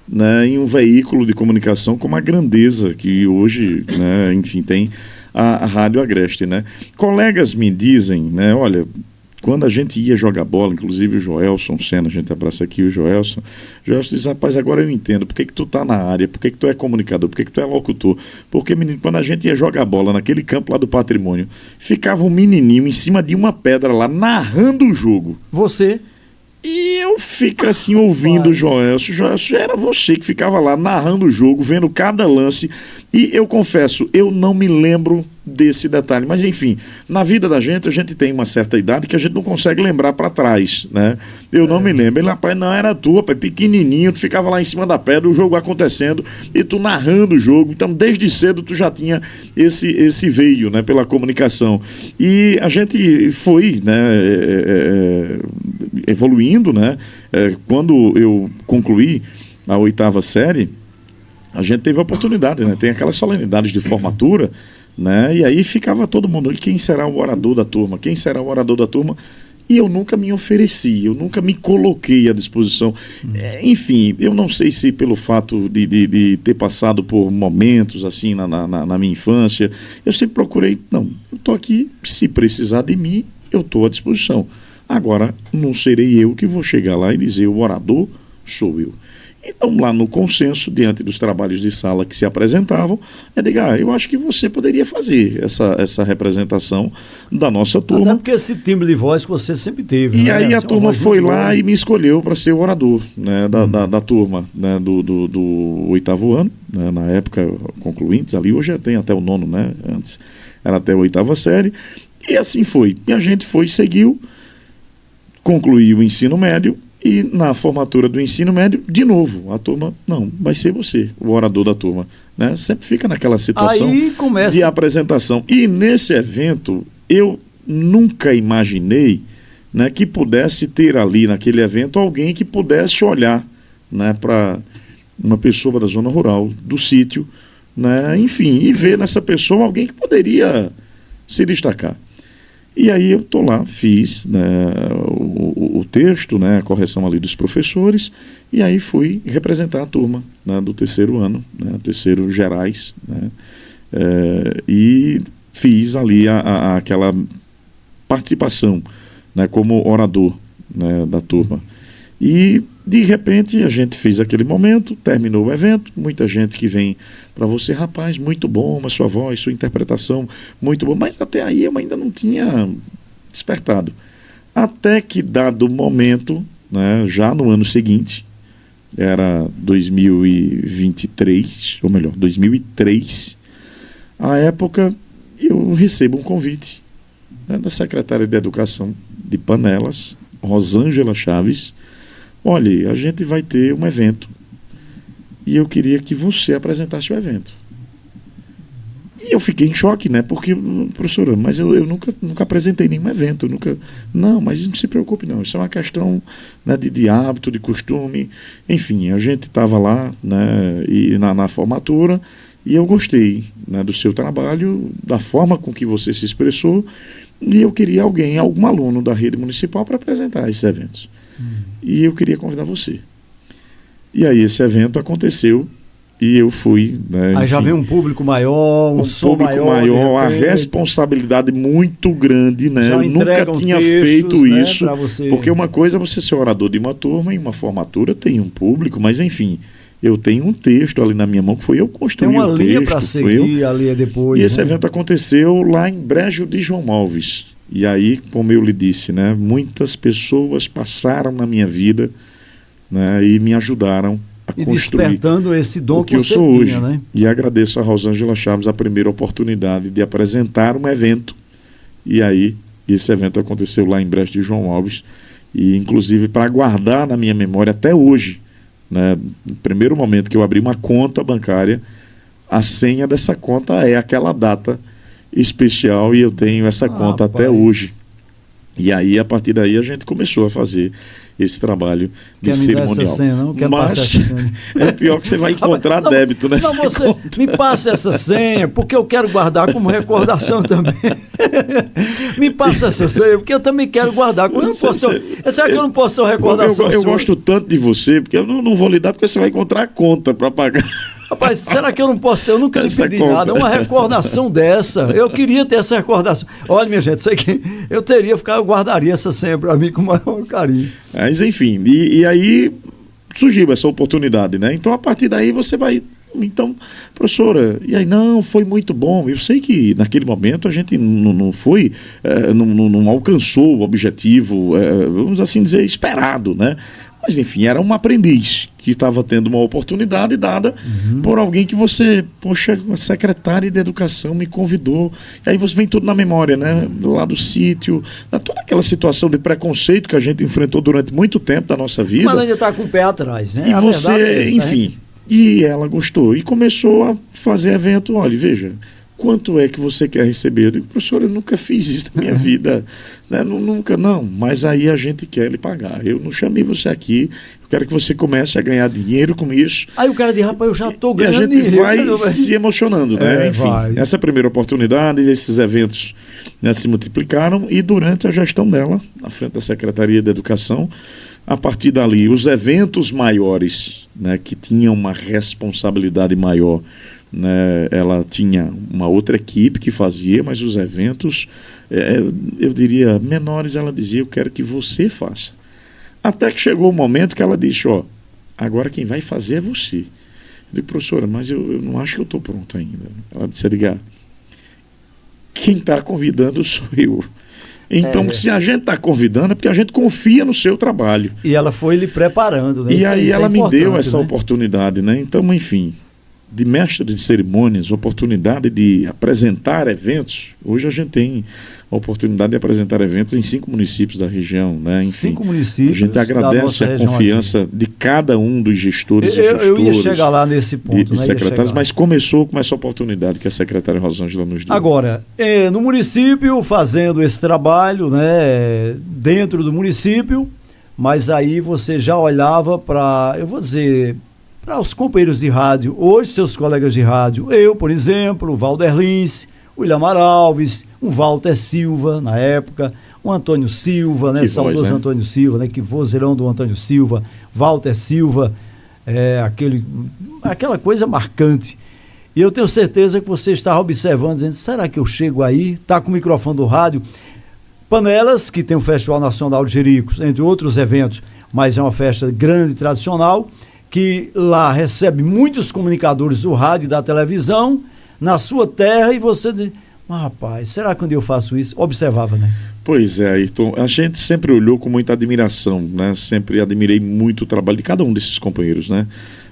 né, em um veículo de comunicação como a grandeza que hoje, né, enfim, tem a Rádio Agreste, né? Colegas me dizem, né, olha, quando a gente ia jogar bola, inclusive o Joelson Senna, a gente abraça aqui o Joelson diz, rapaz, agora eu entendo, por que tu tá na área, por que tu é comunicador, por que tu é locutor? Porque, menino, quando a gente ia jogar bola naquele campo lá do Patrimônio, ficava um menininho em cima de uma pedra lá, narrando o jogo. Você? E eu fico assim ouvindo o Joelson, era você que ficava lá narrando o jogo, vendo cada lance, e eu confesso, eu não me lembro desse detalhe, mas enfim, na vida da gente, a gente tem uma certa idade que a gente não consegue lembrar para trás, né? Eu não me lembro, ele, rapaz, não era tu, rapaz, pequenininho, tu ficava lá em cima da pedra, o jogo acontecendo, e tu narrando o jogo, então desde cedo tu já tinha esse veio, né, pela comunicação, e a gente foi, né, evoluindo, né, quando eu concluí a 8ª série, a gente teve a oportunidade, né, tem aquelas solenidades de formatura, né? E aí ficava todo mundo, quem será o orador da turma? Quem será o orador da turma? E eu nunca me ofereci, eu nunca me coloquei à disposição. Enfim, eu não sei se pelo fato de ter passado por momentos assim na minha infância, eu sempre procurei, não, eu estou aqui, se precisar de mim, eu estou à disposição. Agora, não serei eu que vou chegar lá e dizer, o orador sou eu. Então, lá no consenso, diante dos trabalhos de sala que se apresentavam, eu acho que você poderia fazer essa representação da nossa turma. Até porque esse timbre de voz que você sempre teve. E né? aí a turma foi lá e me escolheu para ser o orador, né, da turma, né, do 8º ano, né, na época concluintes ali, hoje já tem até o 9º, né, antes era até a 8ª série, e assim foi. E a gente seguiu, concluiu o ensino médio, e na formatura do ensino médio, de novo, a turma, não, vai ser você, o orador da turma, né? Sempre fica naquela situação de apresentação. E nesse evento, eu nunca imaginei, né, que pudesse ter ali naquele evento alguém que pudesse olhar, né, para uma pessoa da zona rural, do sítio, né, enfim, e ver nessa pessoa alguém que poderia se destacar. E aí eu estou lá, fiz, né, o texto, né, a correção ali dos professores, e aí fui representar a turma, né, do 3º ano, né, 3º Gerais, né, e fiz ali aquela participação, né, como orador, né, da turma. E de repente a gente fez aquele momento, terminou o evento, muita gente que vem para você, rapaz, muito bom, a sua voz, sua interpretação, muito bom, mas até aí eu ainda não tinha despertado. Até que dado momento, né, já no ano seguinte, era 2023, ou melhor, 2003, à época eu recebo um convite, né, da secretária de Educação de Panelas, Rosângela Chaves. Olha, a gente vai ter um evento e eu queria que você apresentasse o evento. E eu fiquei em choque, né? Porque, professora, mas eu nunca apresentei nenhum evento. Não, mas não se preocupe não. Isso é uma questão, né, de hábito, de costume. Enfim, a gente estava lá, né, e na formatura e eu gostei, né, do seu trabalho, da forma com que você se expressou, e eu queria algum aluno da rede municipal para apresentar esses eventos. E eu queria convidar você. E aí esse evento aconteceu e eu fui, né, aí já veio um público maior, um som maior, a responsabilidade muito grande, né? Eu nunca tinha feito isso, porque uma coisa é você ser orador de uma turma e uma formatura tem um público, mas enfim, eu tenho um texto ali na minha mão que foi eu que construí. Tem uma linha para seguir ali depois. E esse evento aconteceu lá em Brejo de João Alves. E aí, como eu lhe disse, né, muitas pessoas passaram na minha vida, né, e me ajudaram a e construir despertando esse dom o que eu você sou tinha, hoje. né? E agradeço a Rosângela Chaves a primeira oportunidade de apresentar um evento. E aí, esse evento aconteceu lá em Brejo de João Alves, e inclusive para guardar na minha memória até hoje, né, no primeiro momento que eu abri uma conta bancária, a senha dessa conta é aquela data especial e eu tenho essa conta até hoje. E aí, a partir daí, a gente começou a fazer esse trabalho de cerimonial. Essa senha, não? Quer passar essa senha? É pior que você vai encontrar débito nessa conta. Não, você me passa essa senha, porque eu quero guardar como recordação também. Me passa essa senha, porque eu também quero guardar. Como eu não posso, será que eu não posso ser uma recordação? Eu gosto tanto de você, porque eu não vou lhe dar, porque você vai encontrar a conta para pagar. Rapaz, será que eu não posso ser? Eu nunca lhe pedi nada. Uma recordação dessa. Eu queria ter essa recordação. Olha, minha gente, sei que eu guardaria essa senha para mim com o maior carinho. Mas, enfim, e aí surgiu essa oportunidade, né? Então, a partir daí, você vai... Então, professora, e aí, não, foi muito bom. Eu sei que naquele momento a gente não foi, não alcançou o objetivo, vamos assim dizer, esperado, né? Mas, enfim, era um aprendiz que estava tendo uma oportunidade dada por alguém que você, poxa, a secretária de educação me convidou. E aí você vem tudo na memória, né? Do lado do sítio, toda aquela situação de preconceito que a gente enfrentou durante muito tempo da nossa vida. Mas ainda está com o pé atrás, né? E você, enfim, e ela gostou e começou a fazer evento. Olha, veja, quanto é que você quer receber? Eu digo, professor, eu nunca fiz isso na minha vida, né? Nunca, não, mas aí a gente quer lhe pagar. Eu não chamei você aqui, eu quero que você comece a ganhar dinheiro com isso. Aí o cara diz, rapaz, eu já estou ganhando dinheiro. E a gente vai se emocionando, né? Enfim, essa primeira oportunidade, esses eventos, né, se multiplicaram e durante a gestão dela, à frente da Secretaria de Educação, a partir dali, os eventos maiores, né, que tinham uma responsabilidade maior, né, ela tinha uma outra equipe que fazia, mas os eventos, eu diria, menores, ela dizia, eu quero que você faça. Até que chegou o momento que ela disse, ó, agora quem vai fazer é você. Eu disse, professora, mas eu não acho que eu estou pronto ainda. Ela disse, Edgar, quem está convidando sou eu. Então, se a gente está convidando, é porque a gente confia no seu trabalho. E ela foi lhe preparando, né? E aí ela me deu essa oportunidade, né? Então, enfim, de mestre de cerimônias, oportunidade de apresentar eventos. Hoje a gente tem a oportunidade de apresentar eventos em 5 municípios da região, né? Enfim, 5 municípios. A gente agradece a confiança de cada um dos gestores e gestoras. Eu ia chegar lá nesse ponto, de secretários, mas começou com essa oportunidade que a secretária Rosângela nos deu. Agora, no município, fazendo esse trabalho, né, dentro do município, mas aí você já olhava para, eu vou dizer, para os companheiros de rádio, hoje seus colegas de rádio, eu, por exemplo, o Valder Lins, o William Alves, o Walter Silva, na época, o Antônio Silva, né, saudoso voz, né? Antônio Silva, né, que vozeirão do Antônio Silva, Walter Silva, aquela coisa marcante. E eu tenho certeza que você estava observando, dizendo, será que eu chego aí? Está com o microfone do rádio. Panelas, que tem o Festival Nacional de Jericos, entre outros eventos, mas é uma festa grande e tradicional, que lá recebe muitos comunicadores do rádio e da televisão, na sua terra, e você diz, rapaz, será que quando eu faço isso? Observava, né? Pois é, Ayrton, a gente sempre olhou com muita admiração, né? Sempre admirei muito o trabalho de cada um desses companheiros, né?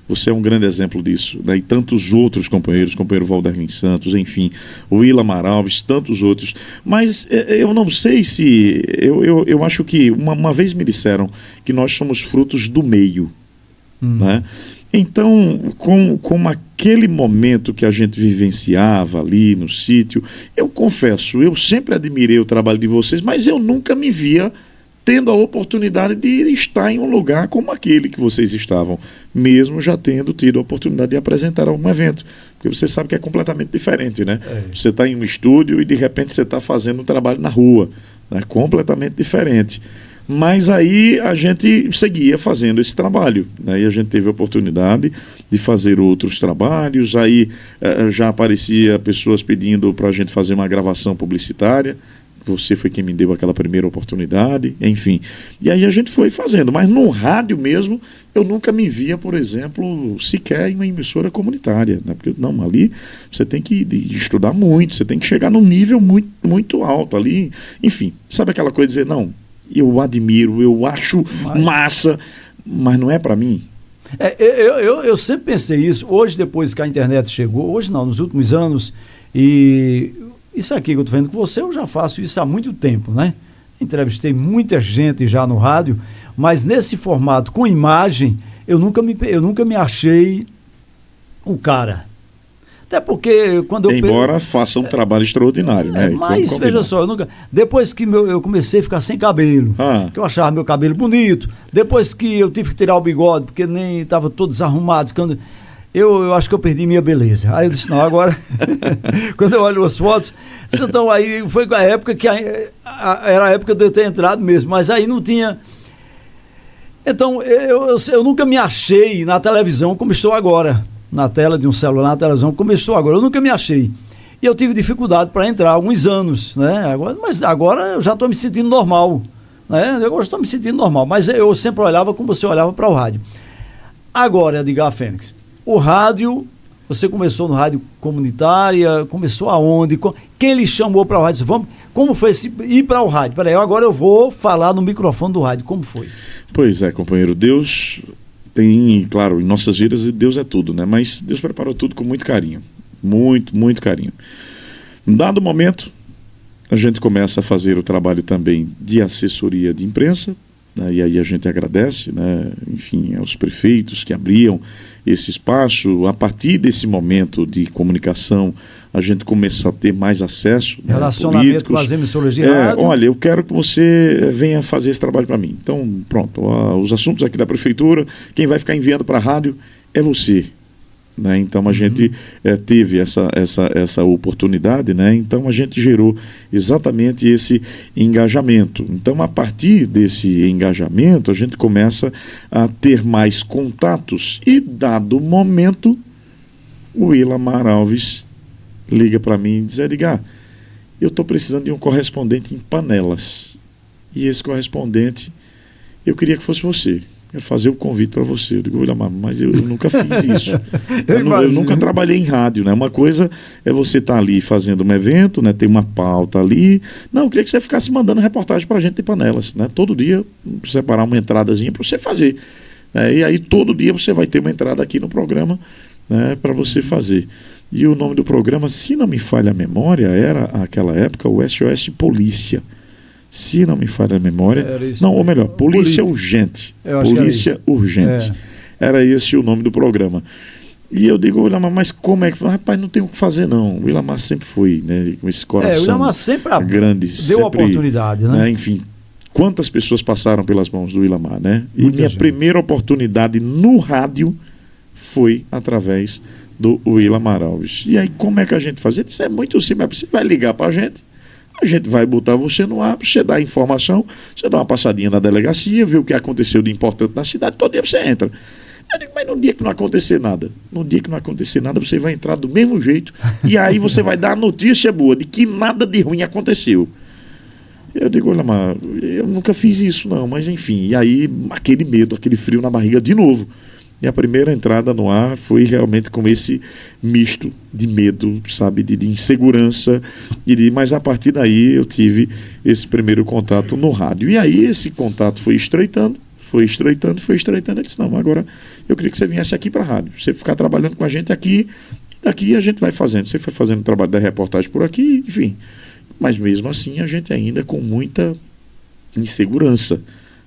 Você é um grande exemplo disso, né? E tantos outros companheiros, o companheiro Valder Santos, enfim, o William Alves, tantos outros. Mas eu não sei se... Eu acho que uma vez me disseram que nós somos frutos do meio, né? Então, com aquele momento que a gente vivenciava ali no sítio, eu confesso, eu sempre admirei o trabalho de vocês, mas eu nunca me via tendo a oportunidade de estar em um lugar como aquele que vocês estavam, mesmo já tendo tido a oportunidade de apresentar algum evento, porque você sabe que é completamente diferente, né? Você está em um estúdio e de repente você está fazendo um trabalho na rua, né? Completamente diferente. Mas aí a gente seguia fazendo esse trabalho, né? E a gente teve a oportunidade de fazer outros trabalhos, aí já aparecia pessoas pedindo para a gente fazer uma gravação publicitária, você foi quem me deu aquela primeira oportunidade, enfim. E aí a gente foi fazendo, mas no rádio mesmo, eu nunca me via, por exemplo, sequer em uma emissora comunitária, né? Porque não, ali você tem que estudar muito, você tem que chegar num nível muito, muito alto ali, enfim. Sabe aquela coisa de dizer, não, eu admiro, eu acho massa, mas não é para mim. Eu sempre pensei isso. Hoje, depois que a internet chegou, hoje não, nos últimos anos, e isso aqui que eu estou vendo com você, eu já faço isso há muito tempo, né? Entrevistei muita gente já no rádio, mas nesse formato com imagem, eu nunca me achei o cara. Até porque quando eu... Embora faça um trabalho extraordinário, né? Mas veja só, depois que eu comecei a ficar sem cabelo, que eu achava meu cabelo bonito, depois que eu tive que tirar o bigode, porque nem estava todo desarrumado, eu acho que eu perdi minha beleza. Aí eu disse, não, agora, quando eu olho as fotos, então aí foi a época que era a época de eu ter entrado mesmo, mas aí não tinha... Então, eu nunca me achei na televisão como estou agora. Na tela de um celular, na televisão, como eu estou agora. Eu nunca me achei. E eu tive dificuldade para entrar há alguns anos, né? Mas agora eu já estou me sentindo normal, né? Agora estou me sentindo normal. Mas eu sempre olhava como você olhava para o rádio. Agora, Edgar Fênix, o rádio, você começou no rádio comunitária, começou aonde? Quem lhe chamou para o rádio? Como foi ir para o rádio? Peraí, agora eu vou falar no microfone do rádio. Como foi? Pois é, companheiro, Deus... Tem, claro, em nossas vidas Deus é tudo, né? Mas Deus preparou tudo com muito carinho. Muito, muito carinho. Em dado momento, a gente começa a fazer o trabalho também de assessoria de imprensa, né? E aí a gente agradece, né? Enfim, aos prefeitos que abriam esse espaço. A partir desse momento de comunicação, a gente começa a ter mais acesso. Relacionamento, né, com as emissoras de rádio. Olha, eu quero que você venha fazer esse trabalho para mim. Então, pronto, os assuntos aqui da prefeitura, quem vai ficar enviando para a rádio é você. Né? Então a gente teve essa oportunidade, né? Então a gente gerou exatamente esse engajamento. Então, a partir desse engajamento, a gente começa a ter mais contatos e, dado momento, o Ilamar Alves liga para mim e diz: Edgar, eu estou precisando de um correspondente em Panelas. E esse correspondente, eu queria que fosse você. Quero fazer o convite para você. Eu digo: Ilamar, mas eu nunca fiz isso. eu nunca trabalhei em rádio, né? Uma coisa é você estar ali fazendo um evento, né? Tem uma pauta ali. Não, eu queria que você ficasse mandando reportagem para a gente de Panelas, né? Todo dia, separar uma entradazinha para você fazer. E aí todo dia você vai ter uma entrada aqui no programa, né? Para você fazer. E o nome do programa, se não me falha a memória, era, naquela época, o SOS Polícia. Se não me falha a memória. Não, ou melhor, Polícia Urgente. Polícia Urgente. Era esse o nome do programa. E eu digo: Ilamar, mas como é que... Rapaz, não tem o que fazer, não. O Ilamar sempre foi, né, com esse coração o Ilamar sempre grande. Deu sempre, oportunidade, né? Enfim, quantas pessoas passaram pelas mãos do Ilamar, né? E minha primeira oportunidade no rádio foi através do Ilamar Alves. E aí, como é que a gente fazia? Isso é muito simples. Você vai ligar para a gente vai botar você no ar, você dá a informação, você dá uma passadinha na delegacia, vê o que aconteceu de importante na cidade, todo dia você entra. Eu digo: mas no dia que não acontecer nada, você vai entrar do mesmo jeito, e aí você vai dar a notícia boa de que nada de ruim aconteceu. Eu digo: olha, mas eu nunca fiz isso não, mas enfim, e aí aquele medo, aquele frio na barriga de novo. E a primeira entrada no ar foi realmente com esse misto de medo, sabe, de insegurança. Mas a partir daí eu tive esse primeiro contato no rádio. E aí esse contato foi estreitando. Ele disse: não, agora eu queria que você viesse aqui para a rádio. Você ficar trabalhando com a gente aqui, e daqui a gente vai fazendo. Você foi fazendo o trabalho da reportagem por aqui, enfim. Mas mesmo assim a gente ainda com muita insegurança.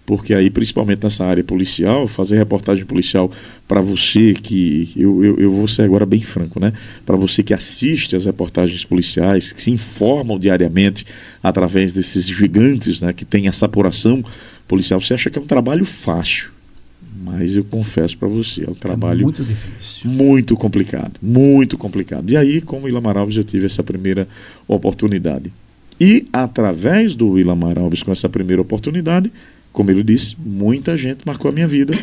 Porque aí, principalmente nessa área policial, fazer reportagem policial para você que... Eu vou ser agora bem franco, né? Para você que assiste às reportagens policiais, que se informam diariamente através desses gigantes, né? Que tem essa apuração policial, você acha que é um trabalho fácil. Mas eu confesso para você, é um trabalho muito difícil. Muito complicado. Muito complicado. E aí, como o Ilamar Alves, eu tive essa primeira oportunidade. E através do Ilamar Alves, com essa primeira oportunidade, como ele disse, muita gente marcou a minha vida.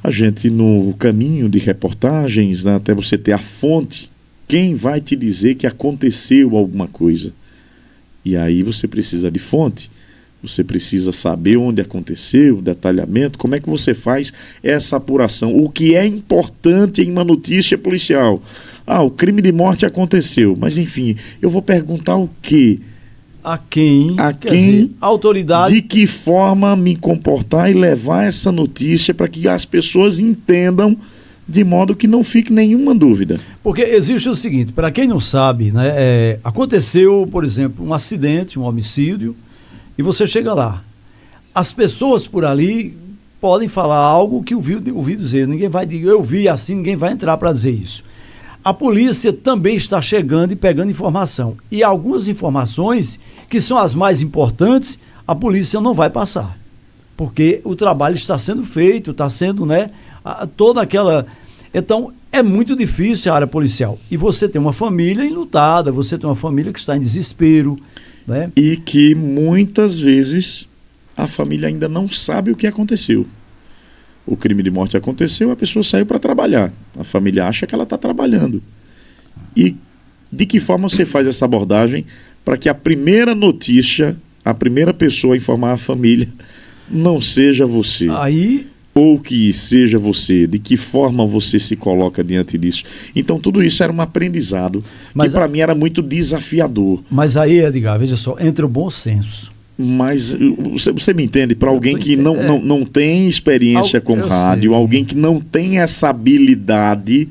A gente, no caminho de reportagens, né, até você ter a fonte, quem vai te dizer que aconteceu alguma coisa? E aí você precisa de fonte, você precisa saber onde aconteceu, o detalhamento, como é que você faz essa apuração. O que é importante em uma notícia policial? O crime de morte aconteceu, mas enfim, eu vou perguntar o quê? A quem? Quer dizer, a autoridade... De que forma me comportar e levar essa notícia para que as pessoas entendam de modo que não fique nenhuma dúvida. Porque existe o seguinte, para quem não sabe, né, aconteceu, por exemplo, um acidente, um homicídio, e você chega lá. As pessoas por ali podem falar algo que ouviu dizer. Ninguém vai dizer, eu vi assim, ninguém vai entrar para dizer isso. A polícia também está chegando e pegando informação. E algumas informações, que são as mais importantes, a polícia não vai passar. Porque o trabalho está sendo feito, está sendo, né, toda aquela... Então, é muito difícil a área policial. E você tem uma família enlutada, você tem uma família que está em desespero, né? E que muitas vezes a família ainda não sabe o que aconteceu. O crime de morte aconteceu, a pessoa saiu para trabalhar. A família acha que ela está trabalhando. E de que forma você faz essa abordagem para que a primeira notícia, a primeira pessoa a informar a família não seja você? Aí... Ou que seja você, de que forma você se coloca diante disso. Então tudo isso era um aprendizado que para mim era muito desafiador. Mas aí, Edgar, veja só, entra o bom senso. Mas você me entende, para alguém que não tem experiência com rádio, alguém que não tem essa habilidade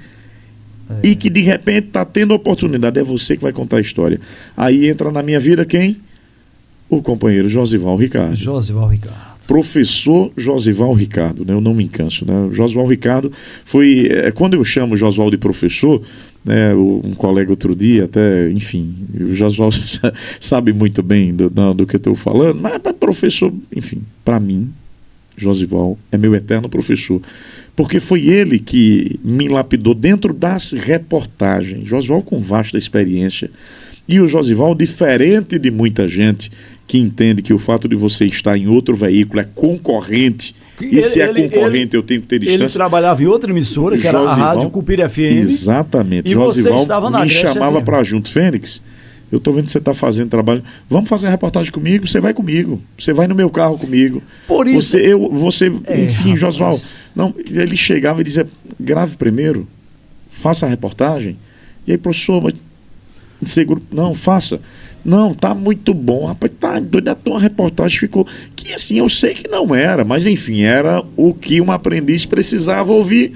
e que de repente está tendo oportunidade, é você que vai contar a história. Aí entra na minha vida quem? O companheiro Josival Ricardo. Josival Ricardo. Professor Josival Ricardo, né? Eu não me canso, né? Josival Ricardo foi... quando eu chamo o Josival de professor, né? Um colega outro dia até, enfim, o Josival sabe muito bem do que eu estou falando, mas professor, enfim, para mim, Josival é meu eterno professor, porque foi ele que me lapidou dentro das reportagens. Josival com vasta experiência, e o Josival, diferente de muita gente que entende que o fato de você estar em outro veículo é concorrente, e se é concorrente eu tenho que ter distância. Ele trabalhava em outra emissora, que era a Rádio Cupira FM. Exatamente. E Josival você estava na me chamava para junto. Fênix, eu estou vendo que você está fazendo trabalho, vamos fazer a reportagem comigo? Você vai comigo, você vai no meu carro comigo. Por isso... Enfim, Josival, não, ele chegava e dizia, grave primeiro, faça a reportagem, e aí, professor, mas seguro, não, faça. Não, tá muito bom, rapaz, tá doido, a tua reportagem ficou... Que assim, eu sei que não era, mas enfim, era o que um aprendiz precisava ouvir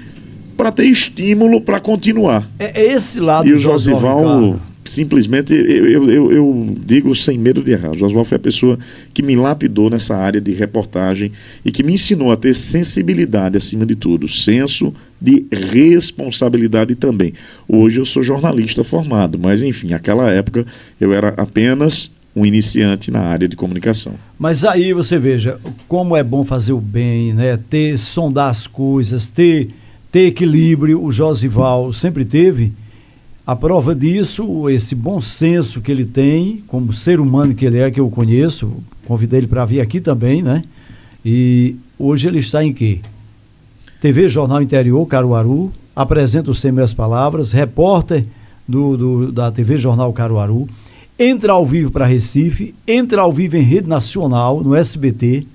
para ter estímulo para continuar. É esse lado do Josival, simplesmente, eu digo sem medo de errar, o Josival foi a pessoa que me lapidou nessa área de reportagem e que me ensinou a ter sensibilidade acima de tudo, senso de responsabilidade também. Hoje eu sou jornalista formado, mas enfim, naquela época eu era apenas um iniciante na área de comunicação. Mas aí você veja como é bom fazer o bem, né? Sondar as coisas, ter equilíbrio. O Josival sempre teve. A prova disso, esse bom senso que ele tem, como ser humano que ele é, que eu conheço, convidei ele para vir aqui também, né? E hoje ele está em quê? TV Jornal Interior, Caruaru, apresenta o Sem Meias Palavras, repórter da TV Jornal Caruaru, entra ao vivo para Recife, entra ao vivo em rede nacional, no SBT,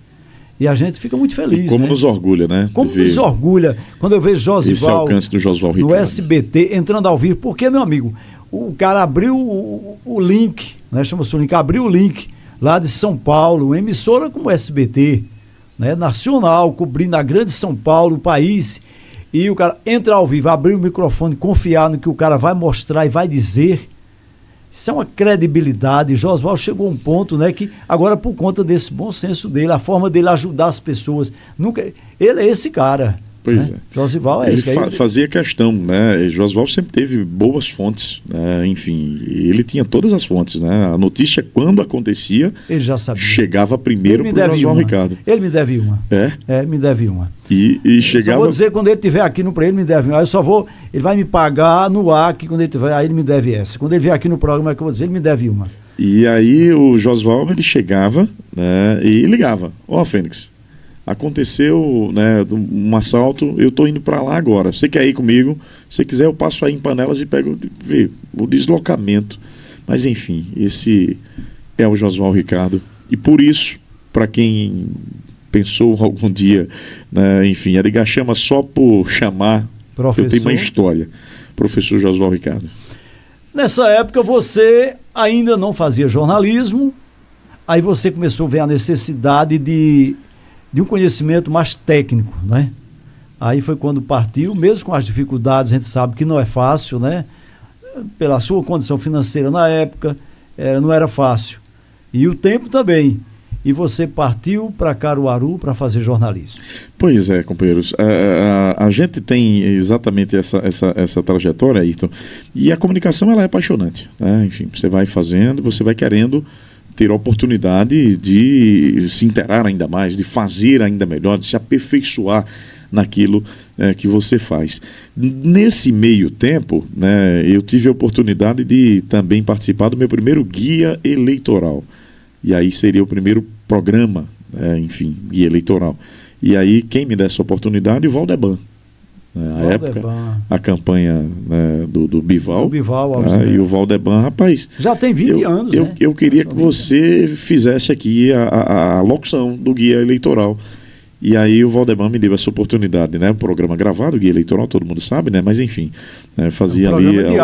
e a gente fica muito feliz. E como nos orgulha, né? Como nos orgulha quando eu vejo Josival, esse alcance do Josival Ricardo, no SBT, entrando ao vivo, porque, meu amigo, o cara abriu o link, né? Chama-se o link, abriu o link lá de São Paulo, uma emissora como o SBT, né, nacional, cobrindo a grande São Paulo, o país, e o cara entra ao vivo, abrir o microfone, confiar no que o cara vai mostrar e vai dizer. Isso é uma credibilidade. Josival chegou a um ponto, né, que agora, por conta desse bom senso dele, a forma dele ajudar as pessoas, ele é esse cara. Pois né? é. Josival é esse. Ele fazia questão, né? Josival sempre teve boas fontes, né? Enfim, ele tinha todas as fontes, né? A notícia, quando acontecia, ele já sabia. Chegava primeiro para o Josival Ricardo. Ele me deve uma. Me deve uma. E chegava... Só vou dizer, quando ele estiver aqui no programa, ele me deve uma. Aí eu só vou, ele vai me pagar no ar, que quando ele estiver, aí ele me deve essa. Quando ele vier aqui no programa, é que eu vou dizer, ele me deve uma. E aí o Josival, ele chegava, né? E ligava. Ó, Fênix, aconteceu, né, um assalto, eu estou indo para lá agora. Você quer ir comigo? Se quiser, eu passo aí em Panelas e pego o deslocamento. Mas, enfim, esse é o Josival Ricardo. E por isso, para quem pensou algum dia, né, enfim, Edgar chama só por chamar, professor. Eu tenho uma história. Professor Josival Ricardo. Nessa época, você ainda não fazia jornalismo, aí você começou a ver a necessidade de um conhecimento mais técnico, né? Aí foi quando partiu, mesmo com as dificuldades, a gente sabe que não é fácil, né? Pela sua condição financeira na época, não era fácil. E o tempo também. E você partiu para Caruaru para fazer jornalismo. Pois é, companheiros. A gente tem exatamente essa trajetória, Ayrton. E a comunicação, ela é apaixonante, né? Enfim, você vai fazendo, você vai querendo ter a oportunidade de se interar ainda mais, de fazer ainda melhor, de se aperfeiçoar naquilo que você faz. Nesse meio tempo, né, eu tive a oportunidade de também participar do meu primeiro guia eleitoral. E aí seria o primeiro programa, enfim, guia eleitoral. E aí quem me deu essa oportunidade? O Valdeban. Na época, a campanha, né, do Bival. Do Bival, e o Valdeban, rapaz... Já tem 20 anos, né? Eu queria que você fizesse aqui a locução do guia eleitoral. E aí o Valdeban me deu essa oportunidade, né? O programa gravado, o guia eleitoral, todo mundo sabe, né? Mas enfim, fazia ali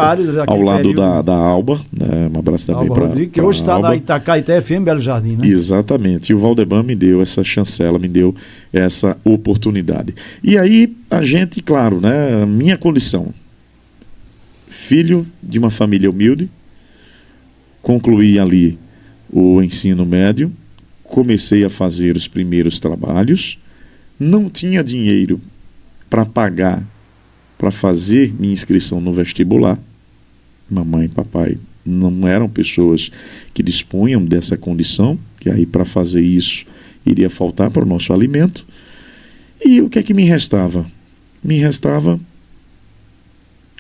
ao lado da Alba, né? Um abraço também para Rodrigo, que hoje está na Itacaité FM, Belo Jardim, né? Exatamente. E o Valdeban me deu essa chancela, me deu essa oportunidade. E aí a gente, claro, né? Minha condição, filho de uma família humilde, concluí ali o ensino médio, comecei a fazer os primeiros trabalhos, não tinha dinheiro para pagar, para fazer minha inscrição no vestibular. Mamãe e papai não eram pessoas que dispunham dessa condição, que aí para fazer isso iria faltar para o nosso alimento. E o que é que me restava? Me restava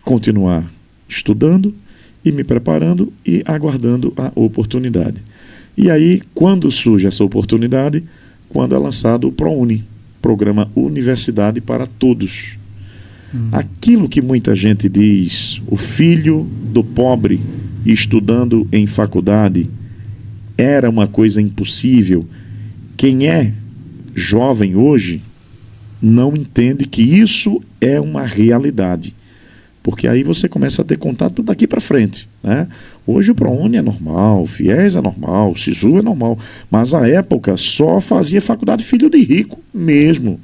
continuar estudando e me preparando e aguardando a oportunidade. E aí, quando surge essa oportunidade? Quando é lançado o ProUni, Programa Universidade para Todos. Aquilo que muita gente diz, o filho do pobre estudando em faculdade, era uma coisa impossível. Quem é jovem hoje não entende que isso é uma realidade. Porque aí você começa a ter contato daqui para frente, né? Hoje o ProUni é normal, o FIES é normal, o SISU é normal, mas à época só fazia faculdade filho de rico mesmo.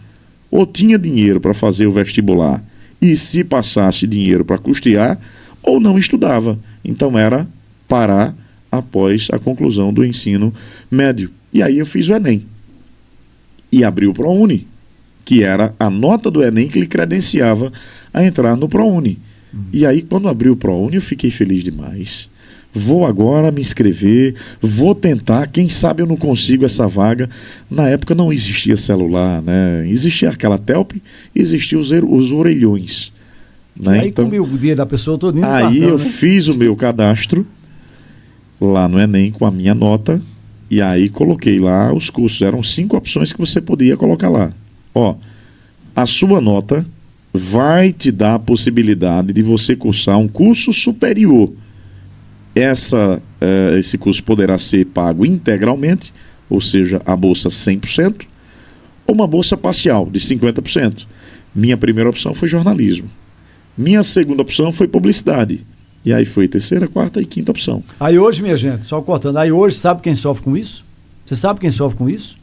Ou tinha dinheiro para fazer o vestibular e se passasse dinheiro para custear, ou não estudava. Então era parar após a conclusão do ensino médio. E aí eu fiz o Enem. E abri o ProUni, que era a nota do Enem que lhe credenciava a entrar no ProUni. E aí, quando abri o ProUni, eu fiquei feliz demais. Vou agora me inscrever, vou tentar, quem sabe eu não consigo essa vaga. Na época não existia celular, né? Existia aquela Telp, existiam os orelhões. Né? Aí então, comigo o dia da pessoa todo aí cartão, eu fiz o meu cadastro lá no Enem com a minha nota, e aí coloquei lá os cursos. Eram 5 opções que você podia colocar lá. Ó, a sua nota vai te dar a possibilidade de você cursar um curso superior. Esse curso poderá ser pago integralmente, ou seja, a bolsa 100%, ou uma bolsa parcial de 50%. Minha primeira opção foi jornalismo. Minha segunda opção foi publicidade. E aí foi terceira, quarta e quinta opção. Aí hoje, minha gente, só cortando, aí hoje sabe quem sofre com isso? Você sabe quem sofre com isso?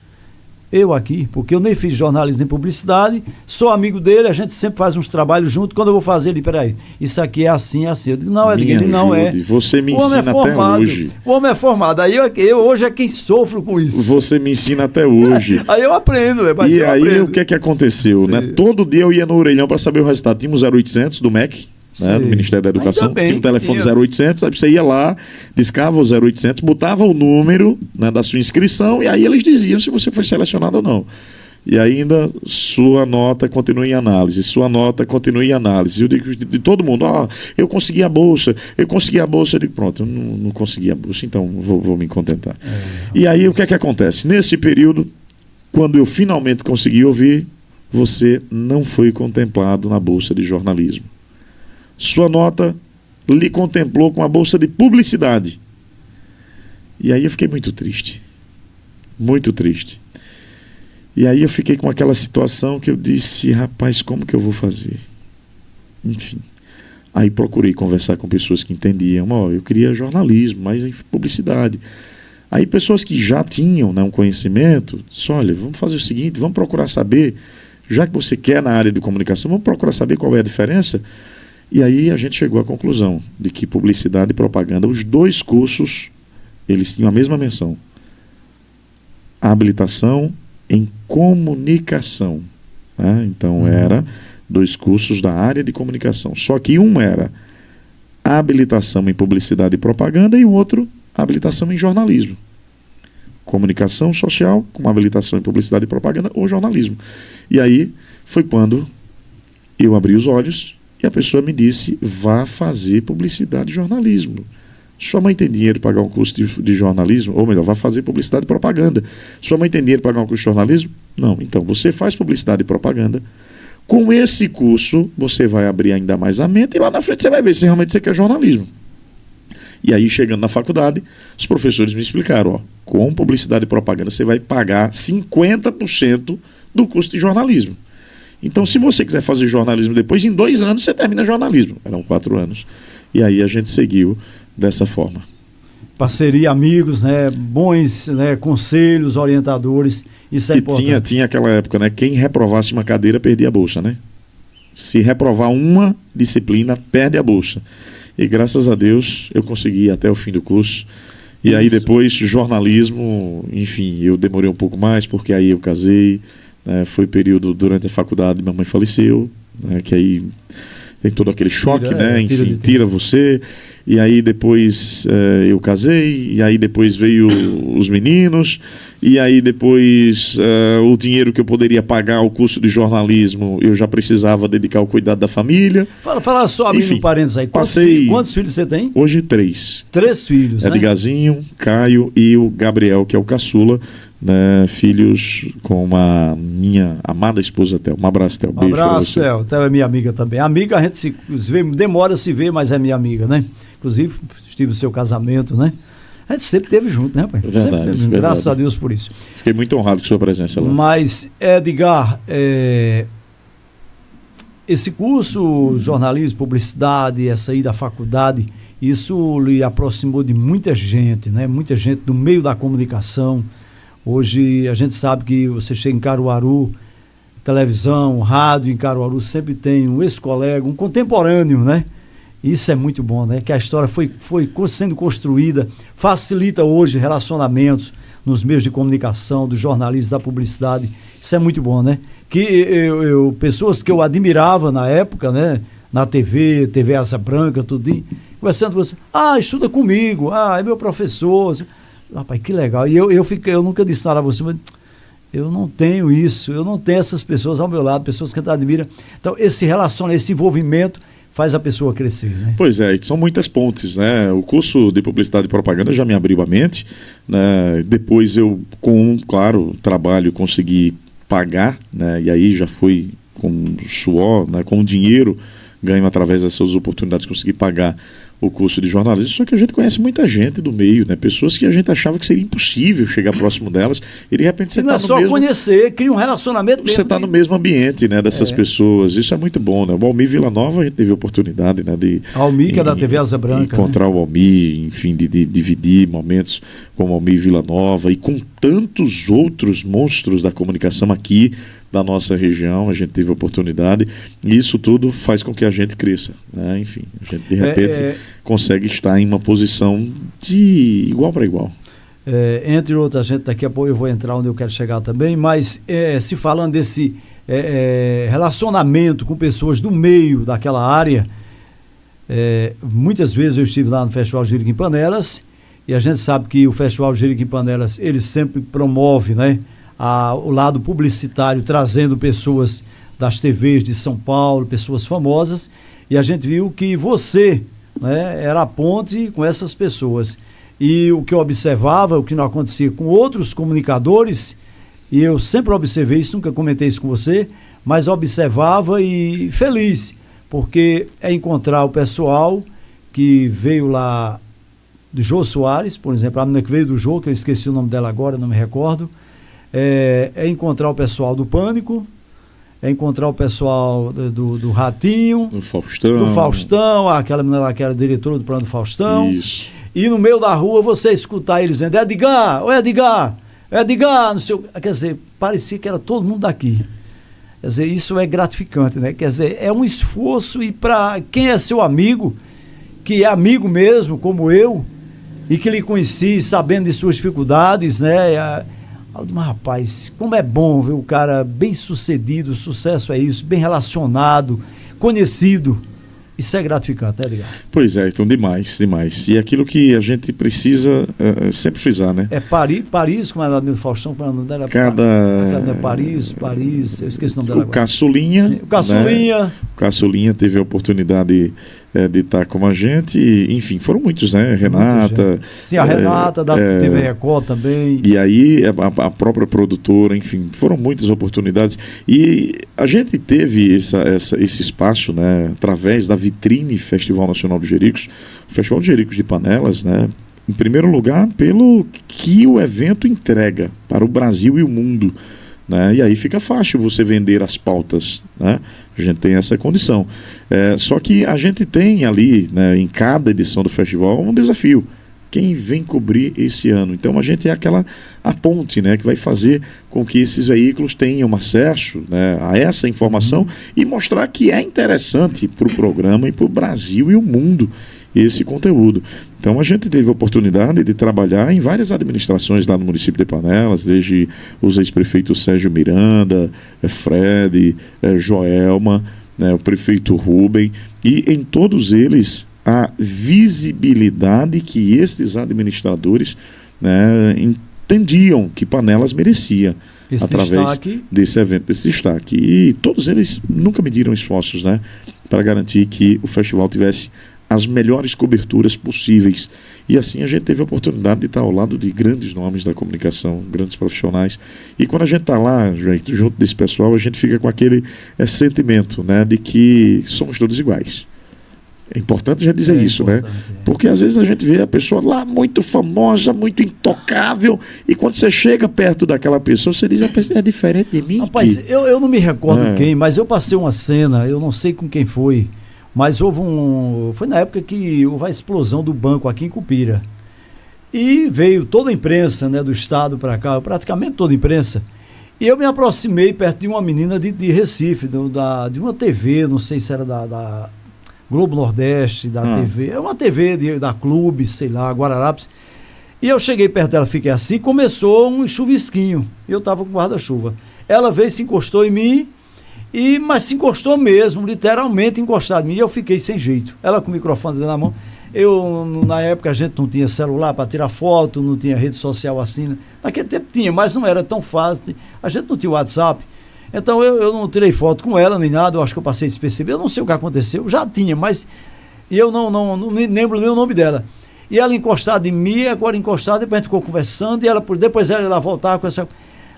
Eu aqui, porque eu nem fiz jornalismo nem publicidade, sou amigo dele, a gente sempre faz uns trabalhos juntos. Quando eu vou fazer, ele, peraí, isso aqui é assim, é assim. Eu digo, não, ele não é. Você me ensina até hoje. O homem é formado, aí eu hoje é quem sofro com isso. Você me ensina até hoje. Aí eu aprendo, mas e aí aprendo. O que é que aconteceu? Né? Todo dia eu ia no orelhão para saber o resultado. Tínhamos 0800 do MEC. Né, do Ministério da Educação, tinha um telefone 0800, aí você ia lá, discava o 0800, botava o número, né, da sua inscrição, e aí eles diziam se você foi selecionado ou não. E ainda, sua nota continua em análise, sua nota continua em análise. Eu digo de todo mundo, eu consegui a bolsa, eu digo, pronto, eu não consegui a bolsa, então vou me contentar. E aí o que é que acontece? Nesse período, quando eu finalmente consegui ouvir, você não foi contemplado na bolsa de jornalismo. Sua nota lhe contemplou com a bolsa de publicidade. E aí eu fiquei muito triste. Muito triste. E aí eu fiquei com aquela situação que eu disse, rapaz, como que eu vou fazer? Enfim. Aí procurei conversar com pessoas que entendiam. Eu queria jornalismo, mas em publicidade. Aí pessoas que já tinham, né, um conhecimento, disse, olha, vamos fazer o seguinte, vamos procurar saber, já que você quer na área de comunicação, vamos procurar saber qual é a diferença. E aí a gente chegou à conclusão de que publicidade e propaganda, os dois cursos, eles tinham a mesma menção. A habilitação em comunicação. Né? Então era 2 cursos da área de comunicação. Só que um era habilitação em publicidade e propaganda e o outro habilitação em jornalismo. Comunicação social com habilitação em publicidade e propaganda ou jornalismo. E aí foi quando eu abri os olhos e a pessoa me disse, vá fazer publicidade e jornalismo. Sua mãe tem dinheiro para pagar um curso de jornalismo? Ou melhor, vá fazer publicidade e propaganda. Sua mãe tem dinheiro para pagar um curso de jornalismo? Não. Então, você faz publicidade e propaganda. Com esse curso, você vai abrir ainda mais a mente e lá na frente você vai ver se realmente você quer jornalismo. E aí, chegando na faculdade, os professores me explicaram, ó, com publicidade e propaganda você vai pagar 50% do custo de jornalismo. Então, se você quiser fazer jornalismo depois, em 2 anos você termina jornalismo. Eram 4 anos. E aí a gente seguiu dessa forma. Parceria, amigos, né? Bons, né? Conselhos, orientadores, isso é importante. Tinha aquela época, né? Quem reprovasse uma cadeira perdia a bolsa, né? Se reprovar uma disciplina, perde a bolsa. E graças a Deus eu consegui ir até o fim do curso. E aí depois jornalismo, enfim, eu demorei um pouco mais porque aí eu casei, né? Foi período durante a faculdade, minha mãe faleceu, né? Que aí tem todo aquele choque, né? Enfim, tira você. E aí depois eu casei, e aí depois veio os meninos, e aí depois o dinheiro que eu poderia pagar o curso de jornalismo, eu já precisava dedicar ao cuidado da família. Fala só, abrindo um parênteses aí. Quantos filhos você tem? Hoje 3. 3 filhos, né? Edgarzinho, Caio e o Gabriel, que é o caçula. Né, filhos com a minha amada esposa Théo. Um abraço, Théo. Beijo. Um abraço, Théo. Théo é minha amiga também. Amiga, a gente se vê, demora a se ver, mas é minha amiga, né? Inclusive, estive no seu casamento, né? A gente sempre esteve junto, né, pai? Verdade. Graças a Deus por isso. Fiquei muito honrado com sua presença lá. Mas, Edgar, esse curso, jornalismo, publicidade, essa aí da faculdade, isso lhe aproximou de muita gente, né? Muita gente do meio da comunicação. Hoje a gente sabe que você chega em Caruaru, televisão, rádio em Caruaru, sempre tem um ex-colega, um contemporâneo, né? Isso é muito bom, né? Que a história foi sendo construída, facilita hoje relacionamentos nos meios de comunicação, do jornalismo, da publicidade. Isso é muito bom, né? Que pessoas que eu admirava na época, né? Na TV Asa Branca, tudo, conversando com você, estuda comigo, é meu professor. Rapaz, que legal. E eu nunca disse nada a você, mas eu não tenho isso, eu não tenho essas pessoas ao meu lado, pessoas que a gente admira. Então, esse relacionamento, esse envolvimento faz a pessoa crescer, né? Pois é, são muitas pontes, né? O curso de publicidade e propaganda já me abriu a mente, né? Depois eu, com, claro, trabalho, consegui pagar, né? E aí já foi com suor, né? Com dinheiro ganho através dessas oportunidades, consegui pagar o curso de jornalismo, só que a gente conhece muita gente do meio, né? Pessoas que a gente achava que seria impossível chegar próximo delas, e de repente você está no mesmo... Não é só conhecer, cria um relacionamento mesmo. Você está no mesmo ambiente, né, dessas pessoas, isso é muito bom, né? O Almir Villanova, a gente teve a oportunidade, né, de... Almir, que é da TV Asa Branca, encontrar, né? O Almir, enfim, de dividir momentos com o Almir Villanova e com tantos outros monstros da comunicação aqui da nossa região, a gente teve a oportunidade, e isso tudo faz com que a gente cresça, né? Enfim, a gente de repente consegue estar em uma posição de igual para igual. Entre outras, gente, daqui a pouco eu vou entrar onde eu quero chegar também, mas se falando desse relacionamento com pessoas do meio daquela área, muitas vezes eu estive lá no Festival Jerico em Panelas, e a gente sabe que o Festival Jerico em Panelas, ele sempre promove, né, o lado publicitário, trazendo pessoas das TVs de São Paulo, pessoas famosas, e a gente viu que você, né, era a ponte com essas pessoas. E o que eu observava, o que não acontecia com outros comunicadores, e eu sempre observei isso, nunca comentei isso com você, mas observava e feliz, porque é encontrar o pessoal que veio lá do Jô Soares, por exemplo, a menina que veio do Jô, que eu esqueci o nome dela agora, não me recordo, encontrar o pessoal do Pânico, encontrar o pessoal do Ratinho, do Faustão, aquela menina lá que era diretora do programa do Faustão. Isso. e no meio da rua você escutar eles dizendo, Edgar, ô Edgar, Edgar, não sei o... Quer dizer, parecia que era todo mundo daqui. Quer dizer, isso é gratificante, né? Quer dizer, é um esforço, e para quem é seu amigo, que é amigo mesmo, como eu, e que lhe conheci sabendo de suas dificuldades, né? Mas, rapaz, como é bom ver o cara bem sucedido, sucesso é isso, bem relacionado, conhecido. Isso é gratificante, Edgar? Pois é, então demais, demais. E aquilo que a gente precisa sempre frisar, né? É Paris, como é o nome do Faustão, como é o nome dela? Paris, eu esqueci o nome dela agora. Caçulinha. Sim, o Caçulinha. Né? O Caçulinha teve a oportunidade de estar com a gente, e, enfim, foram muitos, né? Renata. Sim, a Renata, da TV Record também. E aí a própria produtora, enfim, foram muitas oportunidades. E a gente teve esse espaço, né? Através da vitrine Festival Nacional de Jericos, o Festival de Jericos de Panelas, né? Em primeiro lugar, pelo que o evento entrega para o Brasil e o mundo. Né? E aí fica fácil você vender as pautas, né? A gente tem essa condição. Só que a gente tem ali, né, em cada edição do festival, um desafio. Quem vem cobrir esse ano? Então a gente é a ponte, né, que vai fazer com que esses veículos tenham acesso, né, a essa informação e mostrar que é interessante para o programa e para o Brasil e o mundo esse conteúdo. Então a gente teve a oportunidade de trabalhar em várias administrações lá no município de Panelas, desde os ex-prefeitos Sérgio Miranda, Fred, Joelma, né, o prefeito Rubem, e em todos eles a visibilidade que esses administradores, né, entendiam que Panelas merecia através desse evento, desse destaque. E todos eles nunca mediram esforços, né, para garantir que o festival tivesse as melhores coberturas possíveis. E assim a gente teve a oportunidade de estar ao lado de grandes nomes da comunicação, grandes profissionais. E quando a gente está lá, junto desse pessoal, a gente fica com aquele sentimento, né, de que somos todos iguais. É importante já dizer isso, né? Porque às vezes a gente vê a pessoa lá muito famosa, muito intocável, e quando você chega perto daquela pessoa, você diz, a pessoa é diferente de mim. Rapaz, eu não me recordo quem, mas eu passei uma cena, eu não sei com quem foi, mas foi na época que houve a explosão do banco aqui em Cupira. E veio toda a imprensa, né, do estado para cá, praticamente toda a imprensa. E eu me aproximei perto de uma menina de Recife, de uma TV, não sei se era da Globo Nordeste, da TV. É uma TV da Clube, sei lá, Guararapes. E eu cheguei perto dela, fiquei assim, começou um chuvisquinho. Eu estava com guarda-chuva. Ela veio, se encostou em mim, mas se encostou mesmo, literalmente encostado em mim, e eu fiquei sem jeito. Ela com o microfone na mão. Na época a gente não tinha celular para tirar foto, não tinha rede social assim. Naquele tempo tinha, mas não era tão fácil. A gente não tinha WhatsApp. Então eu não tirei foto com ela nem nada, eu acho que eu passei despercebido, eu não sei o que aconteceu, já tinha, mas eu não me lembro nem o nome dela. E ela encostada em mim, agora encostada, depois a gente ficou conversando, e depois ela voltava com essa...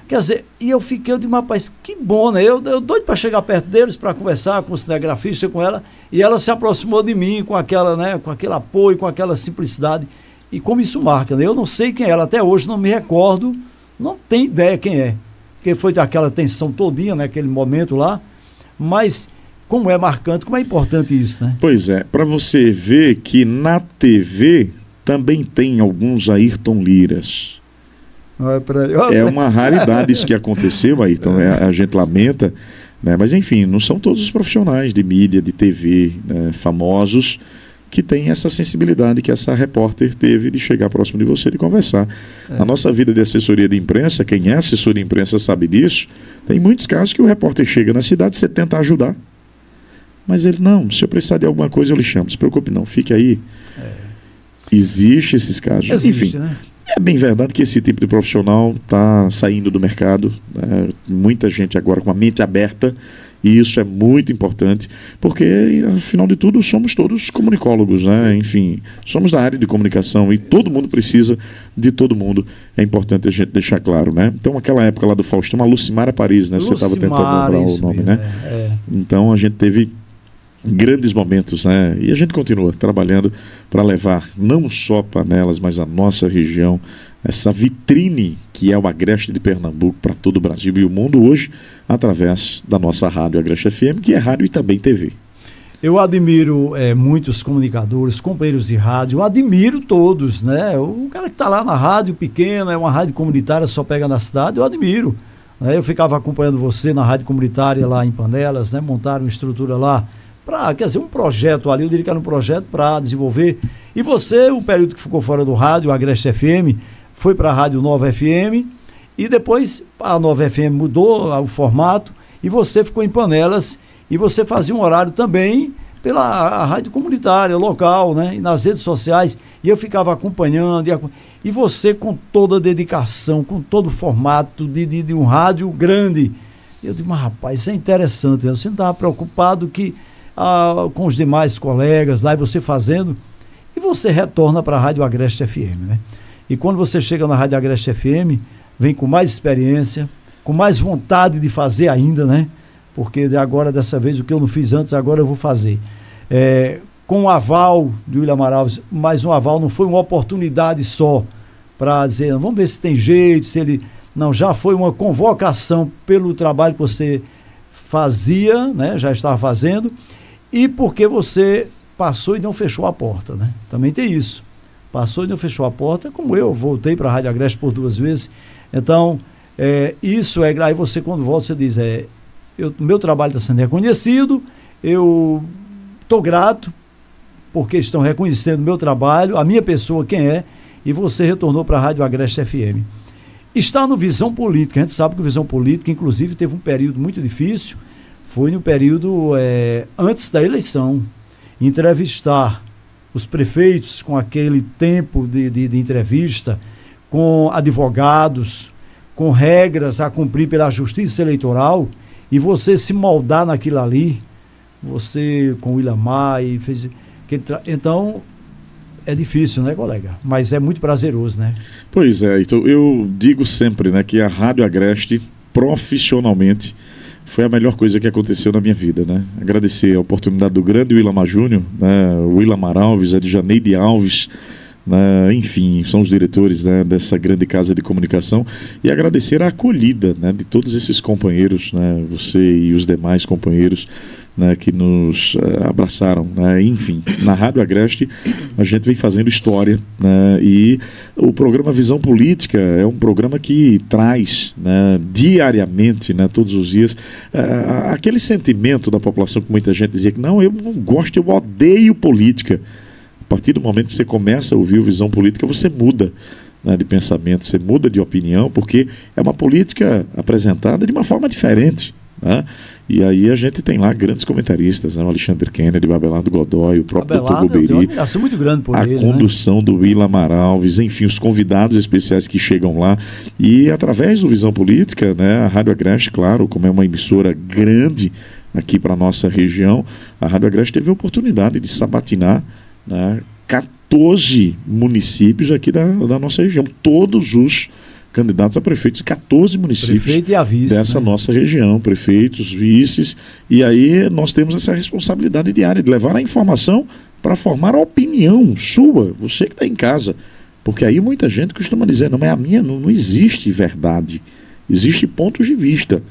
Quer dizer, e eu digo, rapaz, que bom, né? Eu doido para chegar perto deles, para conversar com o cinegrafista, com ela, e ela se aproximou de mim com aquela, né, com aquele apoio, com aquela simplicidade, e como isso marca, né? Eu não sei quem é ela, até hoje não me recordo, não tenho ideia quem é. Porque foi daquela tensão todinha, naquele momento lá, mas como é marcante, como é importante isso, né? Pois é, para você ver que na TV também tem alguns Ayrton Liras. É uma raridade isso que aconteceu, Ayrton, a gente lamenta, né? Mas enfim, não são todos os profissionais de mídia, de TV, né, famosos, que tem essa sensibilidade que essa repórter teve de chegar próximo de você, de conversar. Na nossa vida de assessoria de imprensa, quem é assessor de imprensa sabe disso, tem muitos casos que o repórter chega na cidade, você tenta ajudar, mas ele, não, se eu precisar de alguma coisa eu lhe chamo, não se preocupe não, fique aí. Existe esses casos. Existe, enfim, né? É bem verdade que esse tipo de profissional está saindo do mercado, né? Muita gente agora com a mente aberta, e isso é muito importante, porque, afinal de tudo, somos todos comunicólogos, né? Enfim, somos da área de comunicação e todo mundo precisa de todo mundo. É importante a gente deixar claro, né? Então, aquela época lá do Faustão, a Lucimara Paris, né? Você estava tentando lembrar o nome, né? Então, a gente teve grandes momentos, né? E a gente continua trabalhando para levar não só Panelas, mas a nossa região, essa vitrine que é o Agreste de Pernambuco para todo o Brasil e o mundo hoje, através da nossa rádio Agreste FM, que é rádio e também TV. Eu admiro muitos comunicadores, companheiros de rádio, eu admiro todos, né? O cara que está lá na rádio pequena, é uma rádio comunitária, só pega na cidade, eu admiro. Né? Eu ficava acompanhando você na rádio comunitária lá em Panelas, né? Montaram uma estrutura lá, quer dizer, um projeto ali, eu diria que era um projeto para desenvolver. E você, o período que ficou fora do rádio, a Agreste FM, foi para a Rádio Nova FM, e depois a Nova FM mudou o formato, e você ficou em Panelas. E você fazia um horário também pela rádio comunitária, local, né? E nas redes sociais. E eu ficava acompanhando. E você com toda a dedicação, com todo o formato de um rádio grande. Eu digo, mas rapaz, isso é interessante. Né? Você não estava preocupado com os demais colegas lá, e você fazendo. E você retorna para a Rádio Agreste FM, né? E quando você chega na Rádio Agreste FM, vem com mais experiência, com mais vontade de fazer ainda, né? Porque dessa vez, o que eu não fiz antes, agora eu vou fazer. Com o aval do William Alves, mas um aval não foi uma oportunidade só para dizer, vamos ver se tem jeito, se ele... Não, já foi uma convocação pelo trabalho que você fazia, né? Já estava fazendo, e porque você passou e não fechou a porta, né? Também tem isso. Passou e não fechou a porta, como eu voltei para a Rádio Agreste por 2 vezes. Então, isso é... Aí você, quando volta, você diz... meu trabalho está sendo reconhecido, eu estou grato porque estão reconhecendo o meu trabalho, a minha pessoa, quem é, e você retornou para a Rádio Agreste FM. Está no Visão Política, a gente sabe que o Visão Política, inclusive, teve um período muito difícil, foi no período antes da eleição, entrevistar os prefeitos com aquele tempo de entrevista, com advogados, com regras a cumprir pela Justiça Eleitoral, e você se moldar naquilo ali, você com o Willamar, então é difícil, né, colega? Mas é muito prazeroso, né? Pois é, então eu digo sempre, né, que a Rádio Agreste, profissionalmente, foi a melhor coisa que aconteceu na minha vida, né? Agradecer a oportunidade do grande Willamar Júnior, né, o Willamar Alves, a de Janeide Alves, enfim, são os diretores, né, dessa grande casa de comunicação, e agradecer a acolhida, né, de todos esses companheiros, né, você e os demais companheiros, né, que nos abraçaram, né, enfim, na Rádio Agreste a gente vem fazendo história, né, e o programa Visão Política é um programa que traz, né, diariamente, né, todos os dias, aquele sentimento da população que muita gente dizia que não, eu não gosto, eu odeio política. A partir do momento que você começa a ouvir o Visão Política, você muda, né, de pensamento, você muda de opinião, porque é uma política apresentada de uma forma diferente, né? E aí a gente tem lá grandes comentaristas, né? O Alexandre Kennedy, o Abelardo Godoy, o próprio Dr. Goberi, muito grande por ele, condução, né, do Willamar Alves, enfim, os convidados especiais que chegam lá. E através do Visão Política, né, a Rádio Agreste, claro, como é uma emissora grande aqui para a nossa região, a Rádio Agreste teve a oportunidade de sabatinar, né, 14 municípios aqui da nossa região, todos os candidatos a prefeitos de 14 municípios prefeito e a vice, dessa, né, nossa região, prefeitos, vices, e aí nós temos essa responsabilidade diária de levar a informação para formar a opinião sua, você que está em casa, porque aí muita gente costuma dizer, não é a minha, não existe verdade, existe pontos de vista.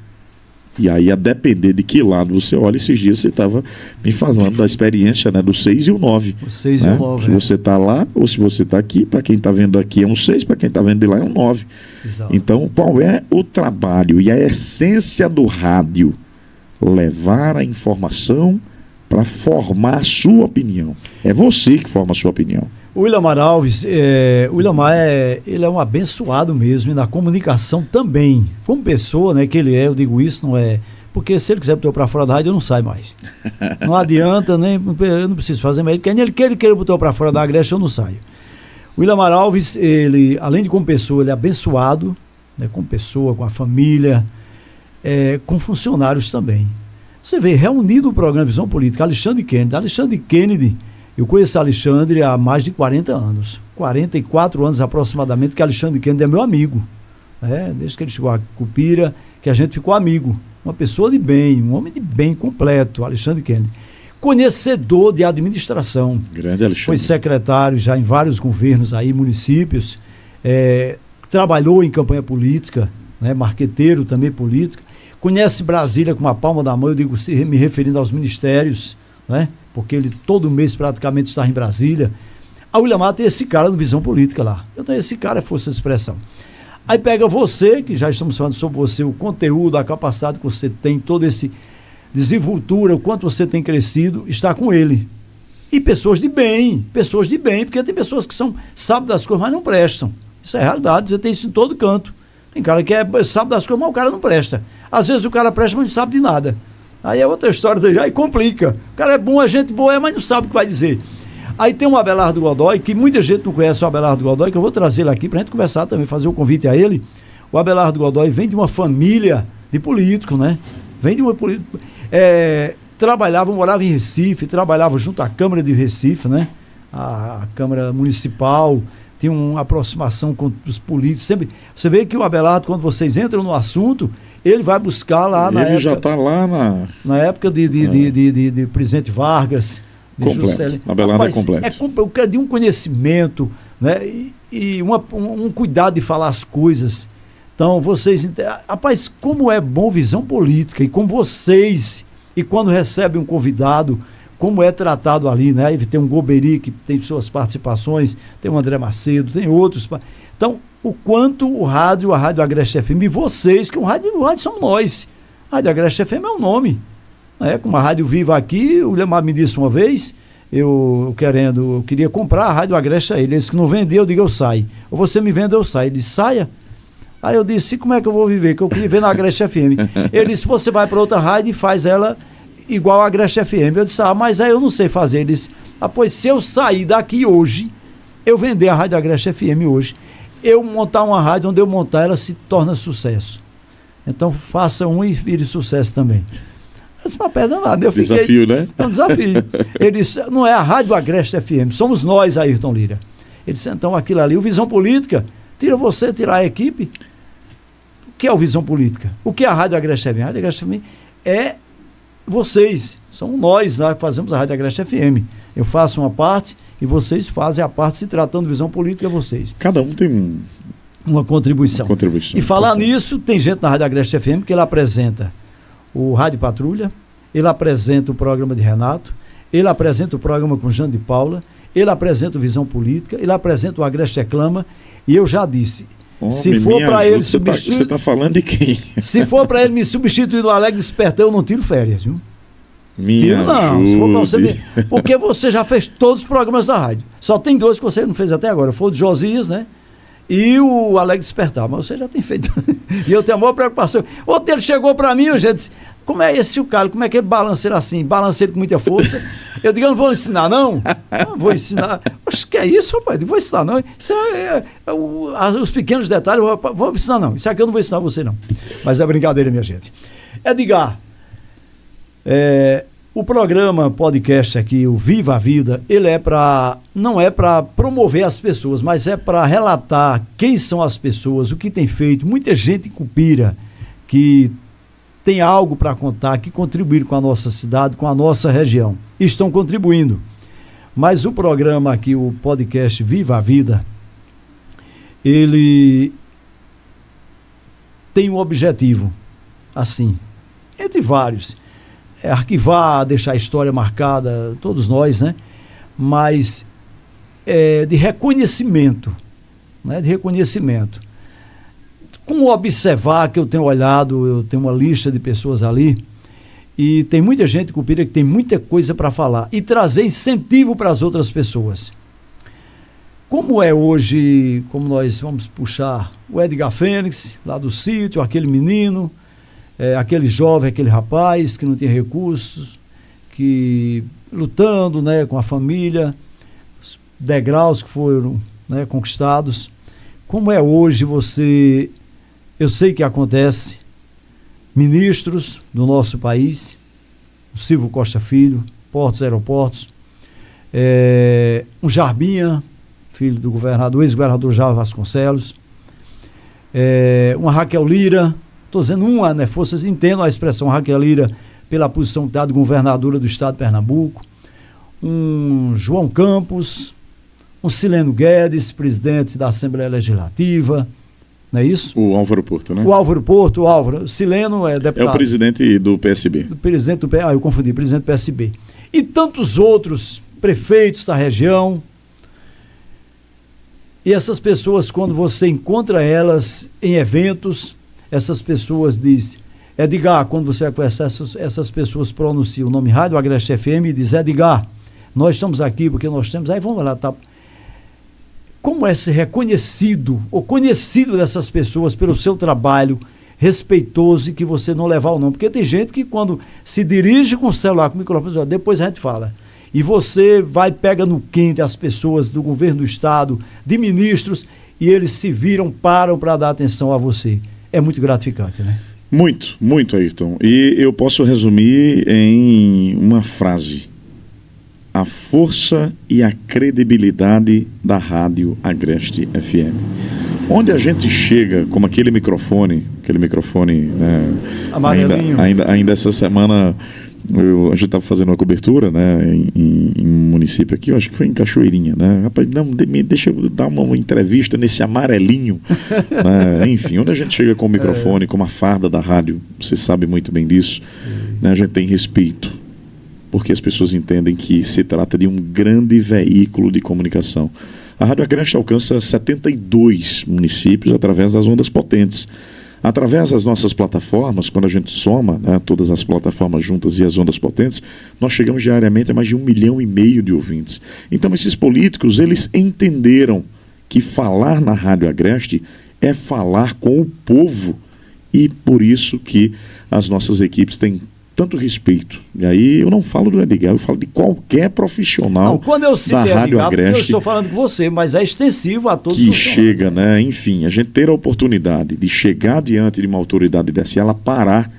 E aí, a depender de que lado você olha, esses dias você estava me falando da experiência, né, do 6 e o 9. O 6 né? e o 9. Se você está lá ou se você está aqui, para quem está vendo aqui é um 6, para quem está vendo de lá é um 9. Exato. Então, qual é o trabalho e a essência do rádio? Levar a informação para formar a sua opinião. É você que forma a sua opinião. O Willamar Alves, ele é um abençoado mesmo, e na comunicação também. Como pessoa, né, que ele é, eu digo isso, não é... Porque se ele quiser botar para fora da rádio, eu não saio mais. Não adianta, eu não preciso fazer mais. Porque ele queira botar para fora da Agreste, eu não saio. O Willamar Alves, ele, além de como pessoa, ele é abençoado, né, como pessoa, com a família, com funcionários também. Você vê, reunido o programa Visão Política, Alexandre Kennedy, eu conheço Alexandre há mais de 40 anos, 44 anos aproximadamente, que Alexandre Kennedy é meu amigo, né? Desde que ele chegou a Cupira, que a gente ficou amigo, uma pessoa de bem, um homem de bem completo, Alexandre Kennedy, conhecedor de administração, grande Alexandre, foi secretário já em vários governos aí, municípios, trabalhou em campanha política, né? Marqueteiro também política, conhece Brasília com uma palma da mão, eu digo, me referindo aos ministérios, né? Porque ele todo mês praticamente está em Brasília. A Williamar tem esse cara no Visão Política lá. Eu tenho esse cara, é força de expressão. Aí pega você, que já estamos falando sobre você, o conteúdo, a capacidade que você tem, todo esse desenvoltura, o quanto você tem crescido, está com ele. E pessoas de bem, porque tem pessoas que sabem das coisas, mas não prestam. Isso é realidade, você tem isso em todo canto. Tem cara que sabe das coisas, mas o cara não presta. Às vezes o cara presta, mas não sabe de nada. Aí é outra história, aí complica. O cara é bom, é gente boa, mas não sabe o que vai dizer. Aí tem o Abelardo Godoy, que muita gente não conhece o Abelardo Godoy, que eu vou trazer ele aqui para a gente conversar também, fazer um convite a ele. O Abelardo Godoy vem de uma família de político, né? Vem de uma política. Morava em Recife, trabalhava junto à Câmara de Recife, né? A Câmara Municipal, tinha uma aproximação com os políticos. Sempre, você vê que o Abelardo, quando vocês entram no assunto, ele vai buscar lá na época... Ele já está lá na época de presidente Vargas... Completo. Abelardo é completo. É de um conhecimento, né? E um cuidado de falar as coisas. Então, vocês... Rapaz, como é bom Visão Política, e como vocês, e quando recebem um convidado, como é tratado ali, né? Aí tem um Goberi, que tem suas participações, tem o André Macedo, tem outros. Então, o quanto a Rádio Agreste FM, e vocês, que o rádio somos nós. A Rádio Agreste FM é o nome. Como a Rádio Viva aqui, o Lemar me disse uma vez, eu queria comprar a Rádio Agreste a ele. Ele disse que não vendeu, eu digo, eu saio. Ou você me vende, eu saio. Ele disse, saia. Aí eu disse, como é que eu vou viver? Que eu queria ver na Agreste FM. Ele disse, você vai para outra rádio e faz ela igual a Agreste FM. Eu disse, mas aí eu não sei fazer. Ele disse, pois se eu sair daqui hoje, eu vender a Rádio Agreste FM hoje, eu montar uma rádio, onde eu montar, ela se torna sucesso. Então faça um e vire sucesso também. Isso é uma pedra nada. Desafio, né? É um desafio. Ele disse, não é a Rádio Agreste FM, somos nós, Ayrton Lira. Ele disse, então aquilo ali, o Visão Política, tira você, tira a equipe. O que é o Visão Política? O que é a Rádio Agreste FM? A Rádio Agreste FM é vocês, são nós lá que fazemos a Rádio Agreste FM. Eu faço uma parte e vocês fazem a parte, se tratando de Visão Política, vocês. Cada um tem uma contribuição. E falar nisso, tem gente na Rádio Agreste FM que ele apresenta o Rádio Patrulha, ele apresenta o programa de Renato, ele apresenta o programa com Jane de Paula, ele apresenta o Visão Política, ele apresenta o Agreste Reclama, e eu já disse, se for para ele substituir... Você está falando de quem? Se for para ele me substituir no Alegre Despertão, eu não tiro férias, viu? Tiro não, se for para você... Porque você já fez todos os programas da rádio. Só tem 2 que você não fez até agora, foi o de Josias, né? E o Alegre Despertar, mas você já tem feito. E eu tenho a maior preocupação. Outro ele chegou para mim, eu já disse, como é esse o cara, como é que ele balanceira assim? Balanceira com muita força. Eu digo, eu não vou ensinar, não. Não vou ensinar. Acho que é isso, rapaz, não vou ensinar, não. Isso os pequenos detalhes, eu vou ensinar, não. Isso aqui eu não vou ensinar você, não. Mas é brincadeira, minha gente. Edgar, o programa podcast aqui, o Viva a Vida, ele não é para promover as pessoas, mas é para relatar quem são as pessoas, o que tem feito. Muita gente em Cupira que tem algo para contar, que contribuíram com a nossa cidade, com a nossa região. Estão contribuindo. Mas o programa aqui, o podcast Viva a Vida, ele tem um objetivo, assim, entre vários. Arquivar, deixar a história marcada, todos nós, né? Mas de reconhecimento, né? De reconhecimento. Como observar, que eu tenho olhado, eu tenho uma lista de pessoas ali, e tem muita gente em Cupira que tem muita coisa para falar, e trazer incentivo para as outras pessoas. Como é hoje, como nós vamos puxar o Edgar Fênix, lá do sítio, aquele menino, aquele jovem, aquele rapaz que não tinha recursos, que lutando, né, com a família, os degraus que foram, né, conquistados. Como é hoje você... Eu sei que acontece, ministros do nosso país, o Silvio Costa Filho, Portos e Aeroportos, um Jarbinha, filho do governador, ex-governador Java Vasconcelos, uma Raquel Lira, estou dizendo uma, né? Forças, entendo a expressão Raquel Lira pela posição que está de governadora do estado de Pernambuco, um João Campos, um Sileno Guedes, presidente da Assembleia Legislativa, não é isso? O Álvaro Porto, né? O Álvaro Porto, o Sileno é deputado. É o presidente do PSB. Eu confundi, presidente do PSB. e tantos outros prefeitos da região. E essas pessoas, quando você encontra elas em eventos, essas pessoas dizem, Edgar, quando você vai conversar, essas pessoas pronunciam o nome Rádio Agreste FM e diz, Edgar, nós estamos aqui porque nós temos, aí vamos lá, tá? Como é ser reconhecido ou conhecido dessas pessoas pelo seu trabalho respeitoso e que você não levar o nome? Porque tem gente que quando se dirige com o celular, com o microfone, depois a gente fala. E você vai, pega no quente as pessoas do governo do estado, de ministros, e eles se viram, param para dar atenção a você. É muito gratificante, né? Muito, muito, Ayrton. E eu posso resumir em uma frase. A força e a credibilidade da Rádio Agreste FM. Onde a gente chega, como aquele microfone, amarelinho. Ainda essa semana a gente estava fazendo uma cobertura, né, em um município aqui, eu acho que foi em Cachoeirinha, né? Rapaz, deixa eu dar uma entrevista nesse amarelinho, né? Enfim, onde a gente chega com o microfone, com a farda da rádio, você sabe muito bem disso, né? A gente tem respeito, porque as pessoas entendem que se trata de um grande veículo de comunicação. A Rádio Agreste alcança 72 municípios através das ondas potentes. Através das nossas plataformas, quando a gente soma, né, todas as plataformas juntas e as ondas potentes, nós chegamos diariamente a mais de 1,5 milhão de ouvintes. Então esses políticos, eles entenderam que falar na Rádio Agreste é falar com o povo, e por isso que as nossas equipes têm tanto respeito. E aí eu não falo do Edgar, eu falo de qualquer profissional quando eu cito da Rádio Edgar, Agreste. Eu estou falando com você, mas é extensivo a todos que os chega, né? Enfim, a gente ter a oportunidade de chegar diante de uma autoridade dessa e ela parar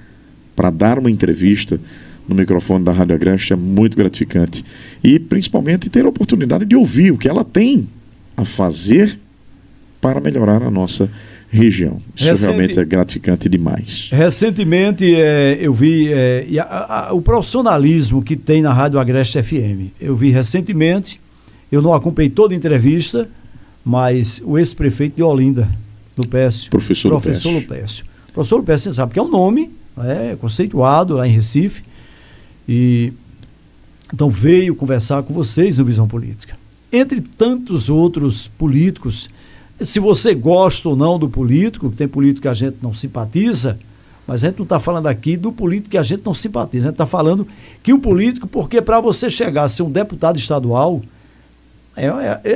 para dar uma entrevista no microfone da Rádio Agreste é muito gratificante. E principalmente ter a oportunidade de ouvir o que ela tem a fazer para melhorar a nossa região. Isso realmente é gratificante demais. Recentemente eu vi o profissionalismo que tem na Rádio Agreste FM. Eu vi recentemente, eu não acompanhei toda a entrevista, mas o ex-prefeito de Olinda, do Pécio, Professor Lupécio. Professor Lupécio, você sabe que é um nome, conceituado lá em Recife, e então veio conversar com vocês no Visão Política. Entre tantos outros políticos, se você gosta ou não do político, que tem político que a gente não simpatiza, mas a gente não está falando aqui do político que a gente não simpatiza, a gente está falando que o político, porque para você chegar a ser um deputado estadual,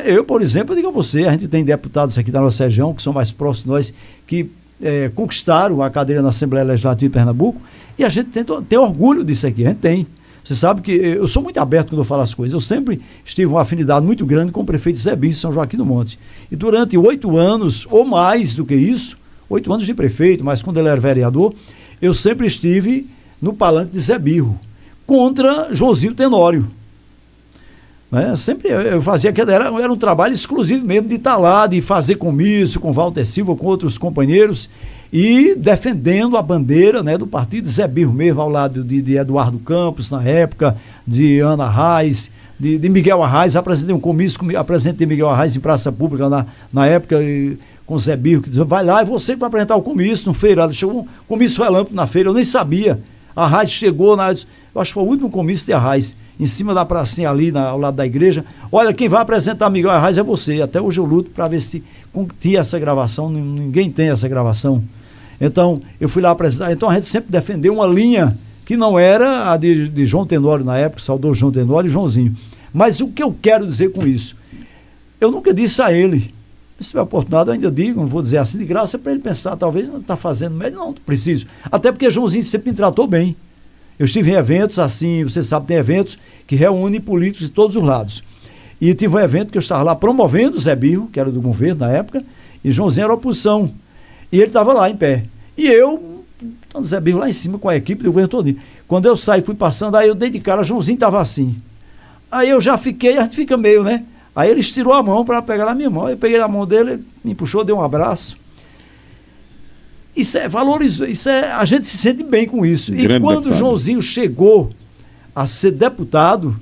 eu, por exemplo, eu digo a você, a gente tem deputados aqui da nossa região, que são mais próximos de nós, que conquistaram a cadeira na Assembleia Legislativa de Pernambuco, e a gente tem orgulho disso aqui, a gente tem. Você sabe que eu sou muito aberto quando eu falo as coisas. Eu sempre tive uma afinidade muito grande com o prefeito Zé Birro de São Joaquim do Monte. E durante 8 anos, ou mais do que isso, 8 anos de prefeito, mas quando ele era vereador, eu sempre estive no palanque de Zé Birro, contra Joãozinho Tenório. Sempre eu fazia, era um trabalho exclusivo mesmo de estar lá, de fazer comício com Walter Silva, com outros companheiros, e defendendo a bandeira, né, do partido Zé Birro mesmo, ao lado de Eduardo Campos, na época, de Ana Arraes, de Miguel Arraes. Apresentei um comício, apresentei Miguel Arraes em praça pública na época, com Zé Birro, que dizia, vai lá, é você que vai apresentar o comício no feirado. Chegou um comício relâmpago na feira, eu nem sabia. Arraes chegou, eu acho que foi o último comício de Arraes, em cima da pracinha ali, ao lado da igreja. Olha, quem vai apresentar Miguel Arraes é você. Até hoje eu luto para ver se tinha essa gravação, ninguém tem essa gravação. Então, eu fui lá apresentar. Então, a gente sempre defendeu uma linha que não era a de João Tenório na época, saudoso João Tenório e Joãozinho. Mas o que eu quero dizer com isso? Eu nunca disse a ele, se tiver oportunidade, eu ainda digo, não vou dizer assim de graça, para ele pensar, talvez não está fazendo médio, não preciso. Até porque Joãozinho sempre me tratou bem. Eu estive em eventos assim, você sabe, tem eventos que reúnem políticos de todos os lados. E tive um evento que eu estava lá promovendo o Zé Birro, que era do governo na época, e Joãozinho era oposição. E ele estava lá em pé. E eu, o Zé Birro lá em cima com a equipe do governo todo. Quando eu saí, fui passando, aí eu dei de cara, Joãozinho estava assim. Aí eu já fiquei, a gente fica meio, né? Aí ele estirou a mão para pegar na minha mão. Eu peguei na mão dele, ele me puxou, deu um abraço. Isso é valorizou, a gente se sente bem com isso. Grande e quando deputado. o Joãozinho chegou a ser deputado,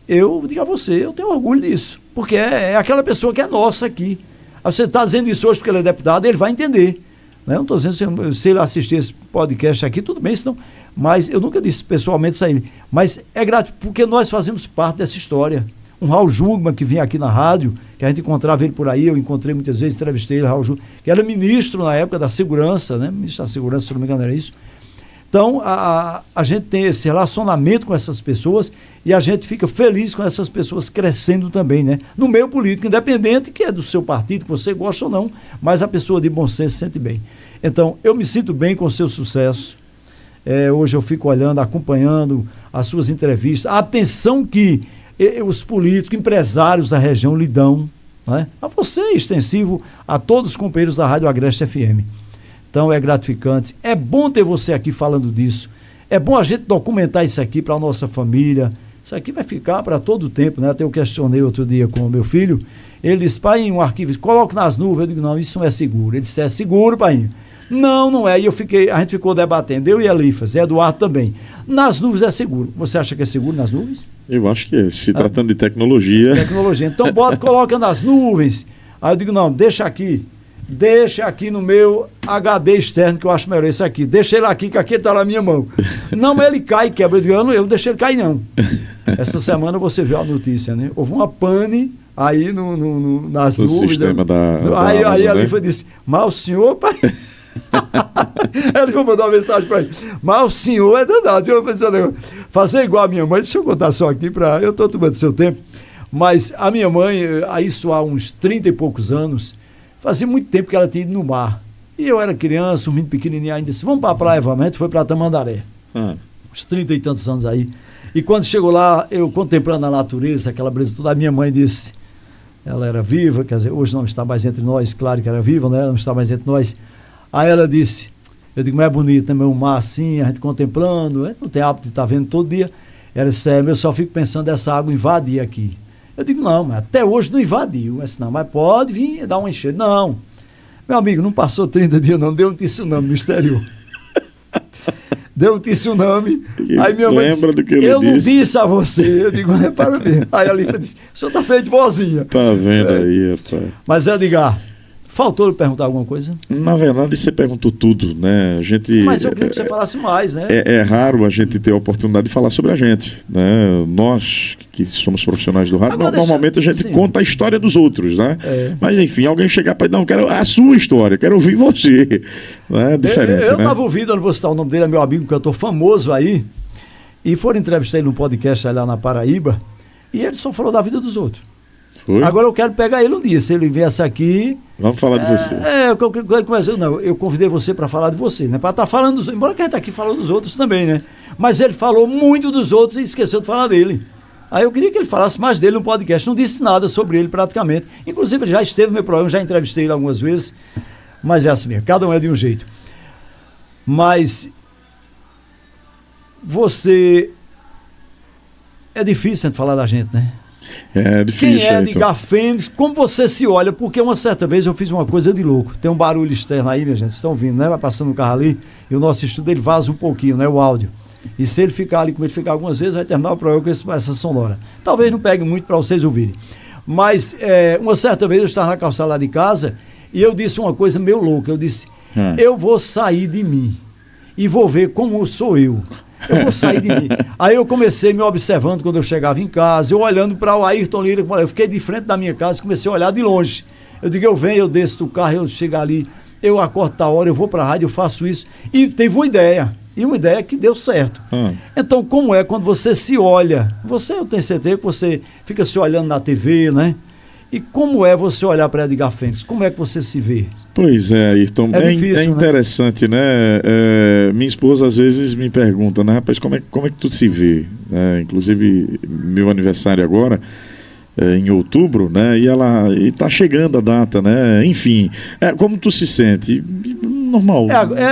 eu digo a você, eu tenho orgulho disso, porque é aquela pessoa que é nossa aqui. Você está dizendo isso hoje porque ele é deputado, ele vai entender. Né? Eu não estou dizendo se ele assistir esse podcast aqui, tudo bem, senão, mas eu nunca disse pessoalmente isso a ele. Mas é grato, porque nós fazemos parte dessa história. Um Raul Jungmann, que vinha aqui na rádio, que a gente encontrava ele por aí, eu encontrei muitas vezes, entrevistei ele, Raul Jungmann, que era ministro na época da segurança, né? Ministro da segurança, se não me engano era isso. Então, a gente tem esse relacionamento com essas pessoas e a gente fica feliz com essas pessoas crescendo também, né? No meio político, independente, que é do seu partido, que você gosta ou não, mas a pessoa de bom senso se sente bem. Então, eu me sinto bem com o seu sucesso. Hoje eu fico olhando, acompanhando as suas entrevistas, a atenção que os políticos, empresários da região lhe dão, né? A você, extensivo a todos os companheiros da Rádio Agreste FM. Então é gratificante, é bom ter você aqui falando disso, é bom a gente documentar isso aqui para a nossa família, isso aqui vai ficar para todo o tempo, né? Até eu questionei outro dia com o meu filho, ele disse, pai, um arquivo, coloque nas nuvens, eu digo, não, isso não é seguro. Ele disse, é seguro, pai? Não, não é, e a gente ficou debatendo, eu e Elifas, e Eduardo também, nas nuvens é seguro. Você acha que é seguro nas nuvens? Eu acho que é, se tratando de tecnologia. Então coloca nas nuvens. Aí eu digo, não, deixa aqui no meu HD externo, que eu acho melhor esse aqui, deixa ele aqui, que aqui ele está na minha mão. Não, mas ele cai e quebra. Eu digo, eu não deixei ele cair, não. Essa semana você viu a notícia, né? Houve uma pane aí nas nuvens. No sistema aí a Alifa disse, mas o senhor, pai... Ele foi mandar uma mensagem para ele, mas o senhor é danado, eu vou fazer igual a minha mãe. Deixa eu contar só aqui, eu estou tomando seu tempo, mas a minha mãe, isso há uns 30 e poucos anos, fazia muito tempo que ela tinha ido no mar, e eu era criança, um menino pequenininho ainda, disse, vamos para a praia, vamos. A gente foi para Tamandaré, uns 30 e tantos anos aí, e quando chegou lá, eu contemplando a natureza, aquela beleza toda, a minha mãe disse, ela era viva, quer dizer, hoje não está mais entre nós, claro que era viva, né? Ela não está mais entre nós. Aí ela disse, eu digo, mas é bonito, né? O mar assim, a gente contemplando, não tem hábito de estar vendo todo dia. Ela disse, eu só fico pensando essa água invadir aqui. Eu digo, não, mas até hoje não invadiu. Eu disse, não, mas pode vir dar uma enchente. Não, meu amigo, não passou 30 dias não, deu um tsunami no exterior. Deu um tsunami. Aí minha mãe disse, do que ele eu não disse a você. Eu digo, repara bem. Aí a Lídia disse, o senhor está feio de vozinha. Tá vendo aí, rapaz. Mas Edgar, faltou lhe perguntar alguma coisa? Na verdade, você perguntou tudo, né? Mas eu queria que você falasse mais, né? É raro a gente ter a oportunidade de falar sobre a gente, né? Nós, que somos profissionais do rádio, normalmente a gente conta a história dos outros, né? Mas, enfim, alguém chegar para não, quero a sua história, quero ouvir você. Né? É diferente, eu estava ouvindo, eu não vou citar o nome dele, é meu amigo, cantor famoso aí, e foram entrevistar ele num podcast lá na Paraíba, e ele só falou da vida dos outros. Foi? Agora eu quero pegar ele um dia, se ele viesse aqui... Vamos falar de você. Eu convidei você para falar de você, né? Para estar falando dos... Embora que a gente aqui falou dos outros também, né? Mas ele falou muito dos outros e esqueceu de falar dele. Aí eu queria que ele falasse mais dele no podcast. Não disse nada sobre ele praticamente. Inclusive ele já esteve no meu programa, já entrevistei ele algumas vezes. Mas é assim mesmo, cada um é de um jeito. Mas... Você... É difícil a gente falar da gente, né? É difícil. Quem é Edgar Fênix, como você se olha? Porque uma certa vez eu fiz uma coisa de louco. Tem um barulho externo aí, minha gente, vocês estão ouvindo, né? Vai passando o carro ali e o nosso estúdio ele vaza um pouquinho, né? O áudio. E se ele ficar ali, como ele ficar algumas vezes, vai terminar o programa com essa sonora. Talvez não pegue muito para vocês ouvirem. Mas uma certa vez eu estava na calçada lá de casa e eu disse uma coisa meio louca. Eu disse, eu vou sair de mim e vou ver como sou eu. Eu vou sair de mim. Aí eu comecei me observando quando eu chegava em casa, eu olhando para o Ayrton Lira, eu fiquei de frente da minha casa e comecei a olhar de longe. Eu digo, eu venho, eu desço do carro, eu chego ali, eu acordo tal hora, eu vou para a rádio, eu faço isso. E teve uma ideia, que deu certo. Então, como é quando você se olha? Eu tenho certeza que você fica se olhando na TV, né? E como é você olhar para Edgar Fênix? Como é que você se vê? Pois é, Ayrton, difícil, interessante, né? Minha esposa às vezes me pergunta, né? Rapaz, como é que tu se vê? Inclusive, meu aniversário agora, em outubro, né? E tá chegando a data, né? Enfim, como tu se sente? Normal.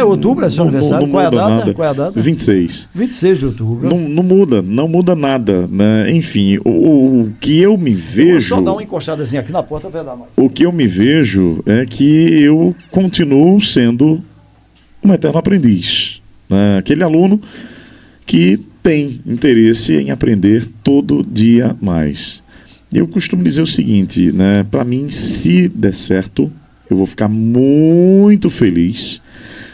Outubro, é seu aniversário? Qual é a data? 26. 26 de outubro. Não muda nada, né? Enfim, o que eu me vejo... Vou só dar uma encostadazinha aqui na porta, vai dar mais. O que eu me vejo é que eu continuo sendo um eterno aprendiz, né? Aquele aluno que tem interesse em aprender todo dia mais. Eu costumo dizer o seguinte, né? Para mim, se der certo, eu vou ficar muito feliz.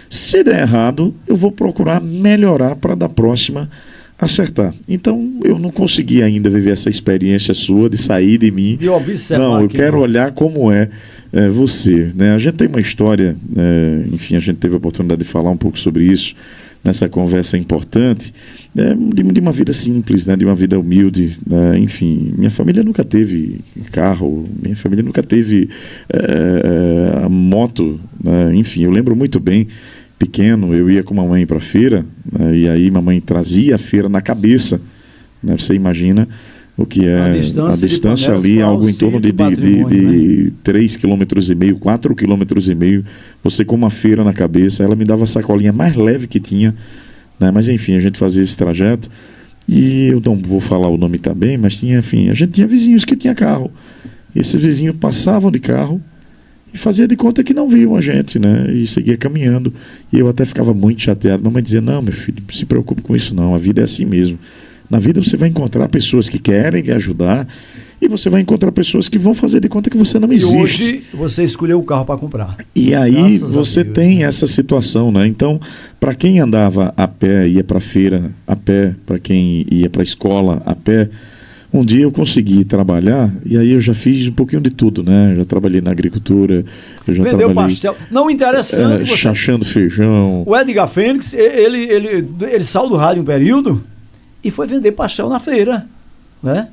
Se der errado, eu vou procurar melhorar para da próxima acertar. Então, eu não consegui ainda viver essa experiência sua de sair de mim. De observar. Não, eu quero olhar como é você, né? A gente tem uma história, enfim, a gente teve a oportunidade de falar um pouco sobre isso nessa conversa importante, de uma vida simples, né? De uma vida humilde, né? Enfim, minha família nunca teve carro, minha família nunca teve moto, né? Enfim, eu lembro muito bem, pequeno, eu ia com a mamãe para a feira, né? E aí mamãe trazia a feira na cabeça, né? Você imagina o que é a distância ali, algo em torno de 3,5 km, 4,5 km, você com uma feira na cabeça. Ela me dava a sacolinha mais leve que tinha, né? Mas enfim, a gente fazia esse trajeto, e eu não vou falar o nome também, mas tinha, enfim, a gente tinha vizinhos que tinham carro, e esses vizinhos passavam de carro e fazia de conta que não viam a gente, né? E seguia caminhando, e eu até ficava muito chateado. Mamãe dizia: não, meu filho, não se preocupe com isso não, a vida é assim mesmo. Na vida você vai encontrar pessoas que querem lhe ajudar, e você vai encontrar pessoas que vão fazer de conta que você não existe. E hoje você escolheu o carro para comprar. E aí você tem essa situação, né? Então, para quem andava a pé, ia para a feira a pé, para quem ia para a escola a pé, um dia eu consegui trabalhar, e aí eu já fiz um pouquinho de tudo, né? Já trabalhei na agricultura, eu já vendeu pastel. Não, interessante. Chachando feijão. O Edgar Fênix, ele saiu do rádio um período e foi vender pastel na feira, né?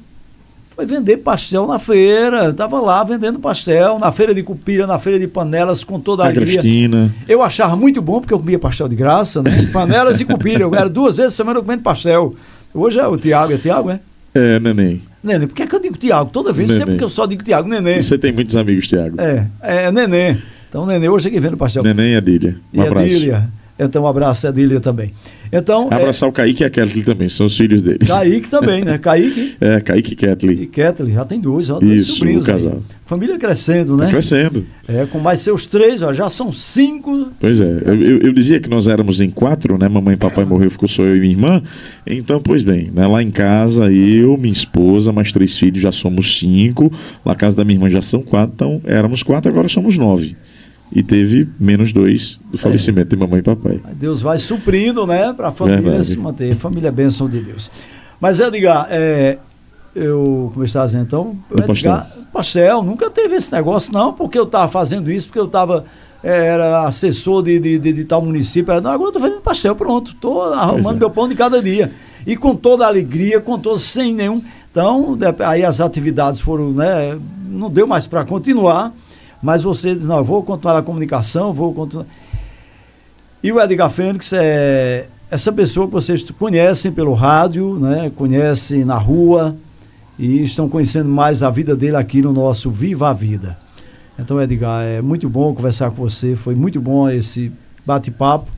Foi vender pastel na feira, estava lá vendendo pastel, na feira de Cupira, na feira de Panelas, com toda a alegria. Cristina. Eu achava muito bom, porque eu comia pastel de graça, né? Panelas e Cupira, eu era 2 vezes por semana comendo pastel. Hoje é o Tiago, é? É, Neném. Neném, por que é que eu digo Tiago? Toda vez, Neném. sempre que eu só digo Tiago, Neném. Você tem muitos amigos, Tiago. É Neném. Então, Neném, hoje aqui vendo pastel. Neném e Adília. Um abraço. Adília. Então, um abraço a Adília também. Então, abraçar o Kaique e a Kathleen também, são os filhos deles. Kaique também, né? Kaique. Kaique e Kathleen. E Kathleen, já tem dois Isso, sobrinhos. o casal. Família crescendo, né? Tá crescendo. Com mais seus 3, já são 5. Pois é, eu dizia que nós éramos em 4, né? Mamãe e papai morreu, ficou só eu e minha irmã. Então, pois bem, né? Lá em casa, eu, minha esposa, mais 3 filhos, já somos 5. Lá na casa da minha irmã já são 4, então éramos 4, agora somos 9. E teve menos 2 do falecimento de mamãe e papai. Deus vai suprindo, né? Para a família se manter. Família é bênção de Deus. Mas, Edgar, como eu estava dizendo, então, Edgar, pastel, nunca teve esse negócio, não, porque eu estava fazendo isso, porque eu estava, era assessor de tal município. Não, agora eu estou fazendo pastel, pronto. Estou arrumando meu pão de cada dia. E com toda a alegria, sem nenhum. Então, aí as atividades foram, né? Não deu mais para continuar. Mas você diz: não, eu vou continuar a comunicação, vou continuar. E o Edgar Fênix é essa pessoa que vocês conhecem pelo rádio, né? Conhecem na rua e estão conhecendo mais a vida dele aqui no nosso Viva a Vida. Então, Edgar, é muito bom conversar com você, foi muito bom esse bate-papo.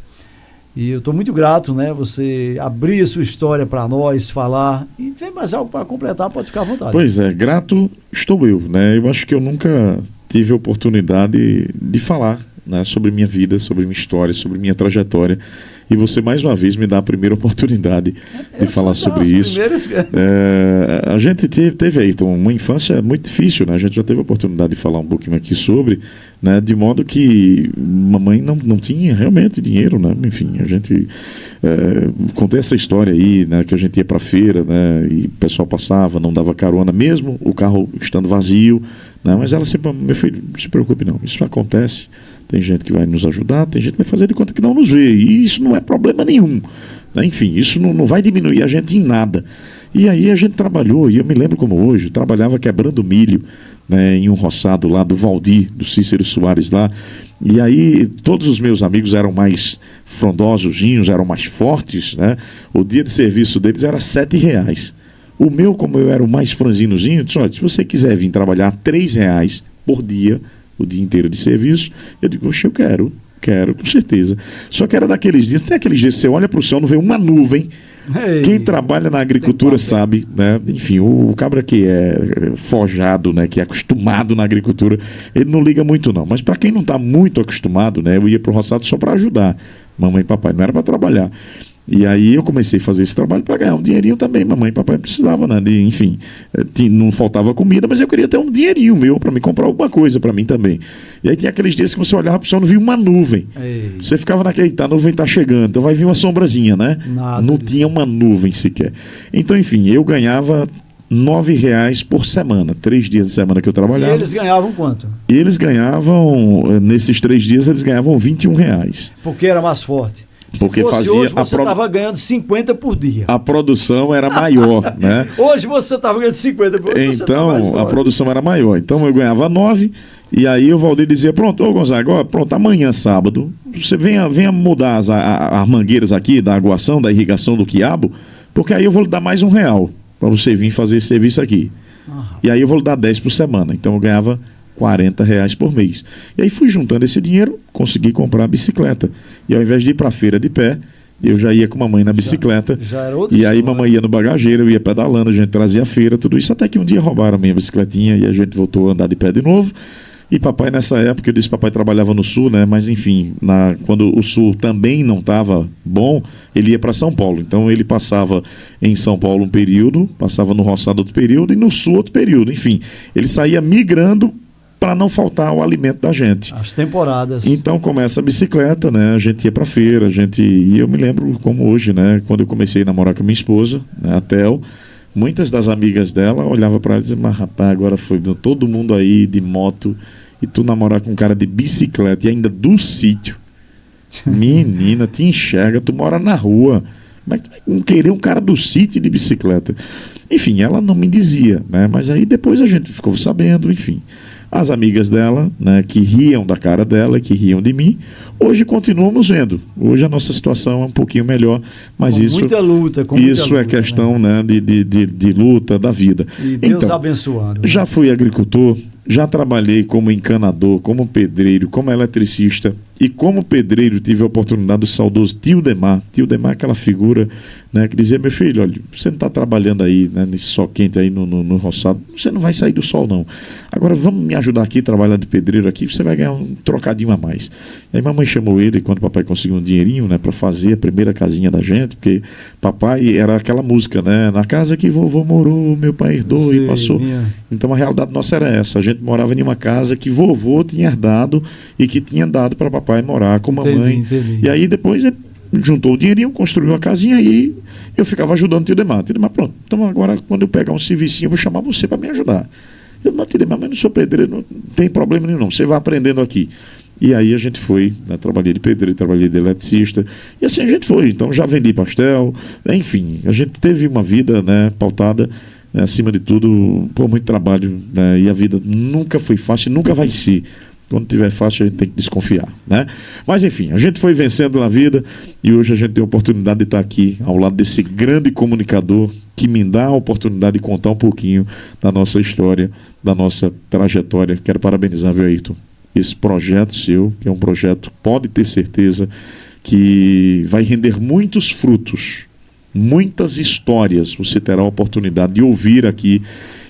E eu estou muito grato, né? Você abrir a sua história para nós, falar. E tem mais algo para completar, pode ficar à vontade. Pois é, grato estou eu, né? Eu acho que eu nunca tive a oportunidade de falar, né, sobre minha vida, sobre minha história, sobre minha trajetória. E você, mais uma vez, me dá a primeira oportunidade de falar sobre isso. A gente teve aí uma infância muito difícil, né? A gente já teve a oportunidade de falar um pouquinho aqui sobre, né? De modo que mamãe não tinha realmente dinheiro, né? Enfim, a gente contei essa história aí, né? Que a gente ia para a feira, né? E o pessoal passava, não dava carona, mesmo o carro estando vazio, né? Mas ela sempre: meu filho, não se preocupe não, isso acontece. Tem gente que vai nos ajudar, tem gente que vai fazer de conta que não nos vê. E isso não é problema nenhum, né? Enfim, isso não vai diminuir a gente em nada. E aí a gente trabalhou, e eu me lembro como hoje, trabalhava quebrando milho, né, em um roçado lá do Valdir, do Cícero Soares lá. E aí todos os meus amigos eram mais frondosozinhos, eram mais fortes, né? O dia de serviço deles era R$7. O meu, como eu era o mais franzinozinho, disse: olha, se você quiser vir trabalhar R$3 por dia, o dia inteiro de serviço, eu digo: oxe, eu quero, com certeza. Só que era daqueles dias, tem aqueles dias que você olha para o céu, não vê uma nuvem. Ei, quem trabalha na agricultura sabe, né? Enfim, o cabra que é forjado, né, que é acostumado na agricultura, ele não liga muito não. Mas para quem não está muito acostumado, né, eu ia para o roçado só para ajudar mamãe e papai, não era para trabalhar. E aí eu comecei a fazer esse trabalho para ganhar um dinheirinho também. Mamãe e papai precisavam, né? Enfim, não faltava comida, mas eu queria ter um dinheirinho meu para me comprar alguma coisa para mim também. E aí tinha aqueles dias que você olhava para o céu, não via uma nuvem. Ei. Você ficava naquele, a nuvem tá chegando, então vai vir uma sombrazinha, né? Nada não disso. tinha uma nuvem sequer. Então, enfim, eu ganhava R$ 9 por semana, 3 dias de semana que eu E trabalhava. eles ganhavam quanto? E eles ganhavam, nesses 3 dias, eles ganhavam R$ 21. Porque era mais forte. Porque Se fosse fazia hoje, você estava ganhando 50 por dia. A produção era maior, né? Hoje você estava ganhando 50 por dia. Então, a produção era maior. Então, eu ganhava 9, e aí o Valdir dizia, pronto, ô Gonzaga, ó, pronto, amanhã, sábado, você venha mudar as mangueiras aqui, da aguação, da irrigação do quiabo, porque aí eu vou lhe dar mais R$ 1 para você vir fazer esse serviço aqui. E aí eu vou lhe dar 10 por semana. Então, eu ganhava R$ 40 por mês. E aí fui juntando esse dinheiro, consegui comprar a bicicleta. E ao invés de ir para a feira de pé, eu já ia com a mamãe na bicicleta. Já era outra e aí história. mamãe ia no bagageiro, eu ia pedalando, a gente trazia a feira, tudo isso. Até que um dia roubaram a minha bicicletinha e a gente voltou a andar de pé de novo. E papai, nessa época, eu disse que papai trabalhava no Sul, né? Mas enfim, quando o Sul também não estava bom, ele ia para São Paulo. Então ele passava em São Paulo um período, passava no Roçado outro período e no Sul outro período. Enfim, ele saía migrando para não faltar o alimento da gente. As temporadas. Então começa a bicicleta, né? A gente ia para feira, e eu me lembro como hoje, né? Quando eu comecei a namorar com a minha esposa, né? A Tel, muitas das amigas dela olhavam para ela e diziam, mas rapaz, agora foi todo mundo aí de moto e tu namorar com um cara de bicicleta e ainda do sítio. Menina, te enxerga, tu mora na rua. Como é que tu vai querer um cara do sítio de bicicleta? Enfim, ela não me dizia, né? Mas aí depois a gente ficou sabendo, enfim. As amigas dela, né, que riam da cara dela, que riam de mim, hoje continuamos vendo. Hoje a nossa situação é um pouquinho melhor, mas com isso, muita luta, é questão, né, de luta da vida. E Deus então, abençoando. Né? Já fui agricultor, já trabalhei como encanador, como pedreiro, como eletricista, e como pedreiro tive a oportunidade do saudoso Tio Demar. Tio Demar é aquela figura, né, que dizia, meu filho, olha, você não está trabalhando aí, né, nesse sol quente aí no roçado, você não vai sair do sol não. Agora vamos me ajudar aqui, trabalhar de pedreiro aqui, você vai ganhar um trocadinho a mais. E aí mamãe chamou ele, quando papai conseguiu um dinheirinho, né, para fazer a primeira casinha da gente, porque papai era aquela música, né, na casa que vovô morou, meu pai herdou e passou. Então a realidade nossa era essa, a gente morava em uma casa que vovô tinha herdado e que tinha dado para papai morar com mamãe. Entendi. E aí depois juntou o dinheirinho, construiu a casinha e eu ficava ajudando o Tio Demar. Tio Demar, pronto, então agora quando eu pegar um servicinho eu vou chamar você para me ajudar. Eu não, Tio Demar, mas não sou pedreiro, não tem problema nenhum não, você vai aprendendo aqui. E aí a gente foi, né, trabalhei de pedreiro, trabalhei de eletricista, e assim a gente foi. Então já vendi pastel, enfim, a gente teve uma vida, né, pautada, né, acima de tudo, por muito trabalho, né, e a vida nunca foi fácil, nunca vai ser. Quando tiver fácil, a gente tem que desconfiar, né? Mas enfim, a gente foi vencendo na vida e hoje a gente tem a oportunidade de estar aqui ao lado desse grande comunicador que me dá a oportunidade de contar um pouquinho da nossa história, da nossa trajetória. Quero parabenizar, viu, Ayrton? Esse projeto seu, que é um projeto, pode ter certeza, que vai render muitos frutos, muitas histórias. Você terá a oportunidade de ouvir aqui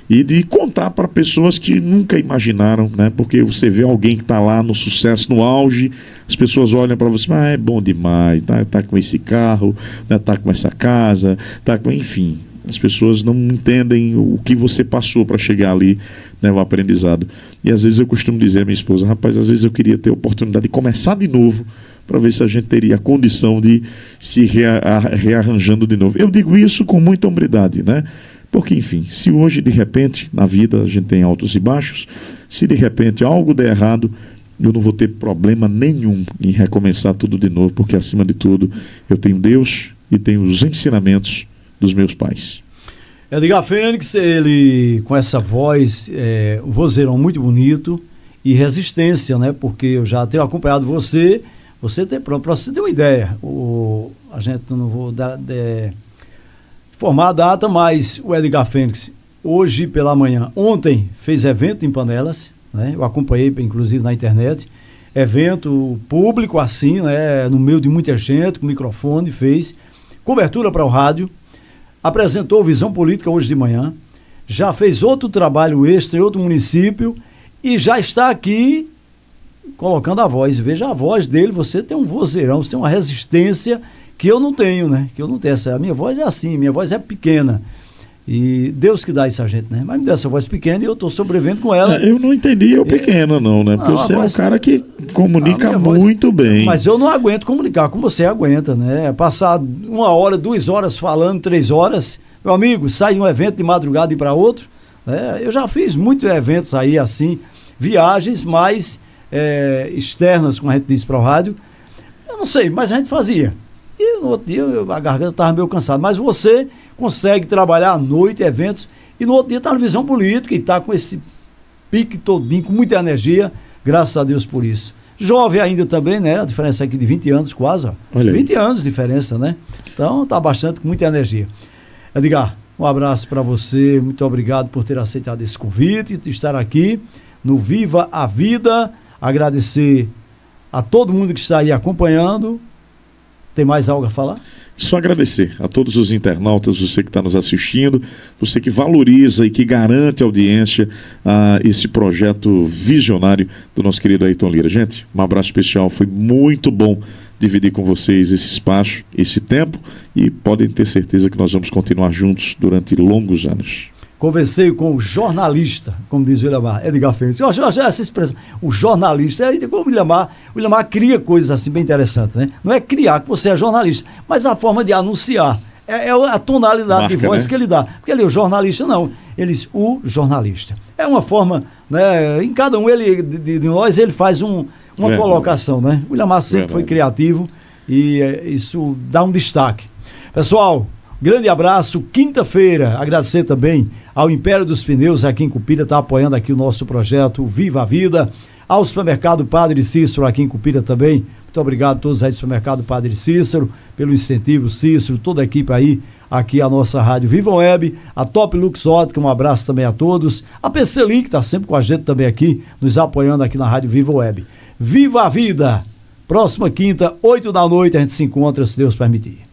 e de contar para pessoas que nunca imaginaram, né? Porque você vê alguém que está lá no sucesso, no auge, as pessoas olham para você, é bom demais, tá com esse carro, né? Tá com essa casa, tá com, enfim, as pessoas não entendem o que você passou para chegar ali, né? O aprendizado. E às vezes eu costumo dizer à minha esposa, rapaz, às vezes eu queria ter a oportunidade de começar de novo, para ver se a gente teria a condição de se rearranjando de novo. Eu digo isso com muita hombridade, né? Porque, enfim, se hoje, de repente, na vida a gente tem altos e baixos, se de repente algo der errado, eu não vou ter problema nenhum em recomeçar tudo de novo, porque, acima de tudo, eu tenho Deus e tenho os ensinamentos dos meus pais. Edgar Fênix, ele com essa voz, um vozeirão muito bonito e resistência, né? Porque eu já tenho acompanhado você tem, para você ter uma ideia, a gente não vou dar... formar a data, mas o Edgar Fênix, hoje pela manhã, ontem fez evento em Panelas, né? Eu acompanhei, inclusive, na internet, evento público assim, né? No meio de muita gente, com microfone, fez cobertura para o rádio, apresentou Visão Política hoje de manhã, já fez outro trabalho extra em outro município e já está aqui colocando a voz. Veja a voz dele, você tem um vozeirão, você tem uma resistência que eu não tenho, né? Que eu não tenho a minha voz é assim, minha voz é pequena. E Deus que dá isso a gente, né? Mas me deu essa voz pequena e eu estou sobrevivendo com ela. Eu não entendi eu pequena, não, né? Porque você é um cara que comunica muito bem. Mas eu não aguento comunicar como você aguenta, né? Passar 1 hora, 2 horas falando, 3 horas. Meu amigo, sai de um evento de madrugada e para outro. Né? Eu já fiz muitos eventos aí assim, viagens mais externas, como a gente diz para o rádio. Eu não sei, mas a gente fazia. E no outro dia a garganta estava meio cansada. Mas você consegue trabalhar à noite, eventos, e no outro dia está na visão política e está com esse pique todinho, com muita energia, graças a Deus por isso. Jovem ainda também, né? A diferença aqui de 20 anos quase, ó. Olha aí. 20 anos de diferença, né? Então está bastante, com muita energia. Edgar, um abraço para você, muito obrigado por ter aceitado esse convite, de estar aqui no Viva a Vida, agradecer a todo mundo que está aí acompanhando. Tem mais algo a falar? Só agradecer a todos os internautas, você que está nos assistindo, você que valoriza e que garante audiência a esse projeto visionário do nosso querido Ayrton Lira. Gente, um abraço especial, foi muito bom dividir com vocês esse espaço, esse tempo, e podem ter certeza que nós vamos continuar juntos durante longos anos. Conversei com o jornalista, como diz o Willamar, Edgar Félix. Eu acho essa expressão, o jornalista, como o Willamar cria coisas assim bem interessantes, né? Não é criar que você é jornalista, mas a forma de anunciar, é a tonalidade marca, de voz, né, que ele dá. Porque ele, o jornalista, não, eles, o jornalista. É uma forma, né? Em cada um de nós, ele faz uma colocação, né? O Willamar sempre foi criativo e isso dá um destaque. Pessoal, grande abraço, quinta-feira, agradecer também ao Império dos Pneus aqui em Cupira, está apoiando aqui o nosso projeto Viva a Vida, ao Supermercado Padre Cícero aqui em Cupira também, muito obrigado a todos aí do Supermercado Padre Cícero, pelo incentivo, Cícero, toda a equipe aí, aqui a nossa rádio Viva Web, a Top Lux Ótica, um abraço também a todos, a PC Link está sempre com a gente também aqui, nos apoiando aqui na rádio Viva Web. Viva a Vida! Próxima quinta, 8 da noite, a gente se encontra, se Deus permitir.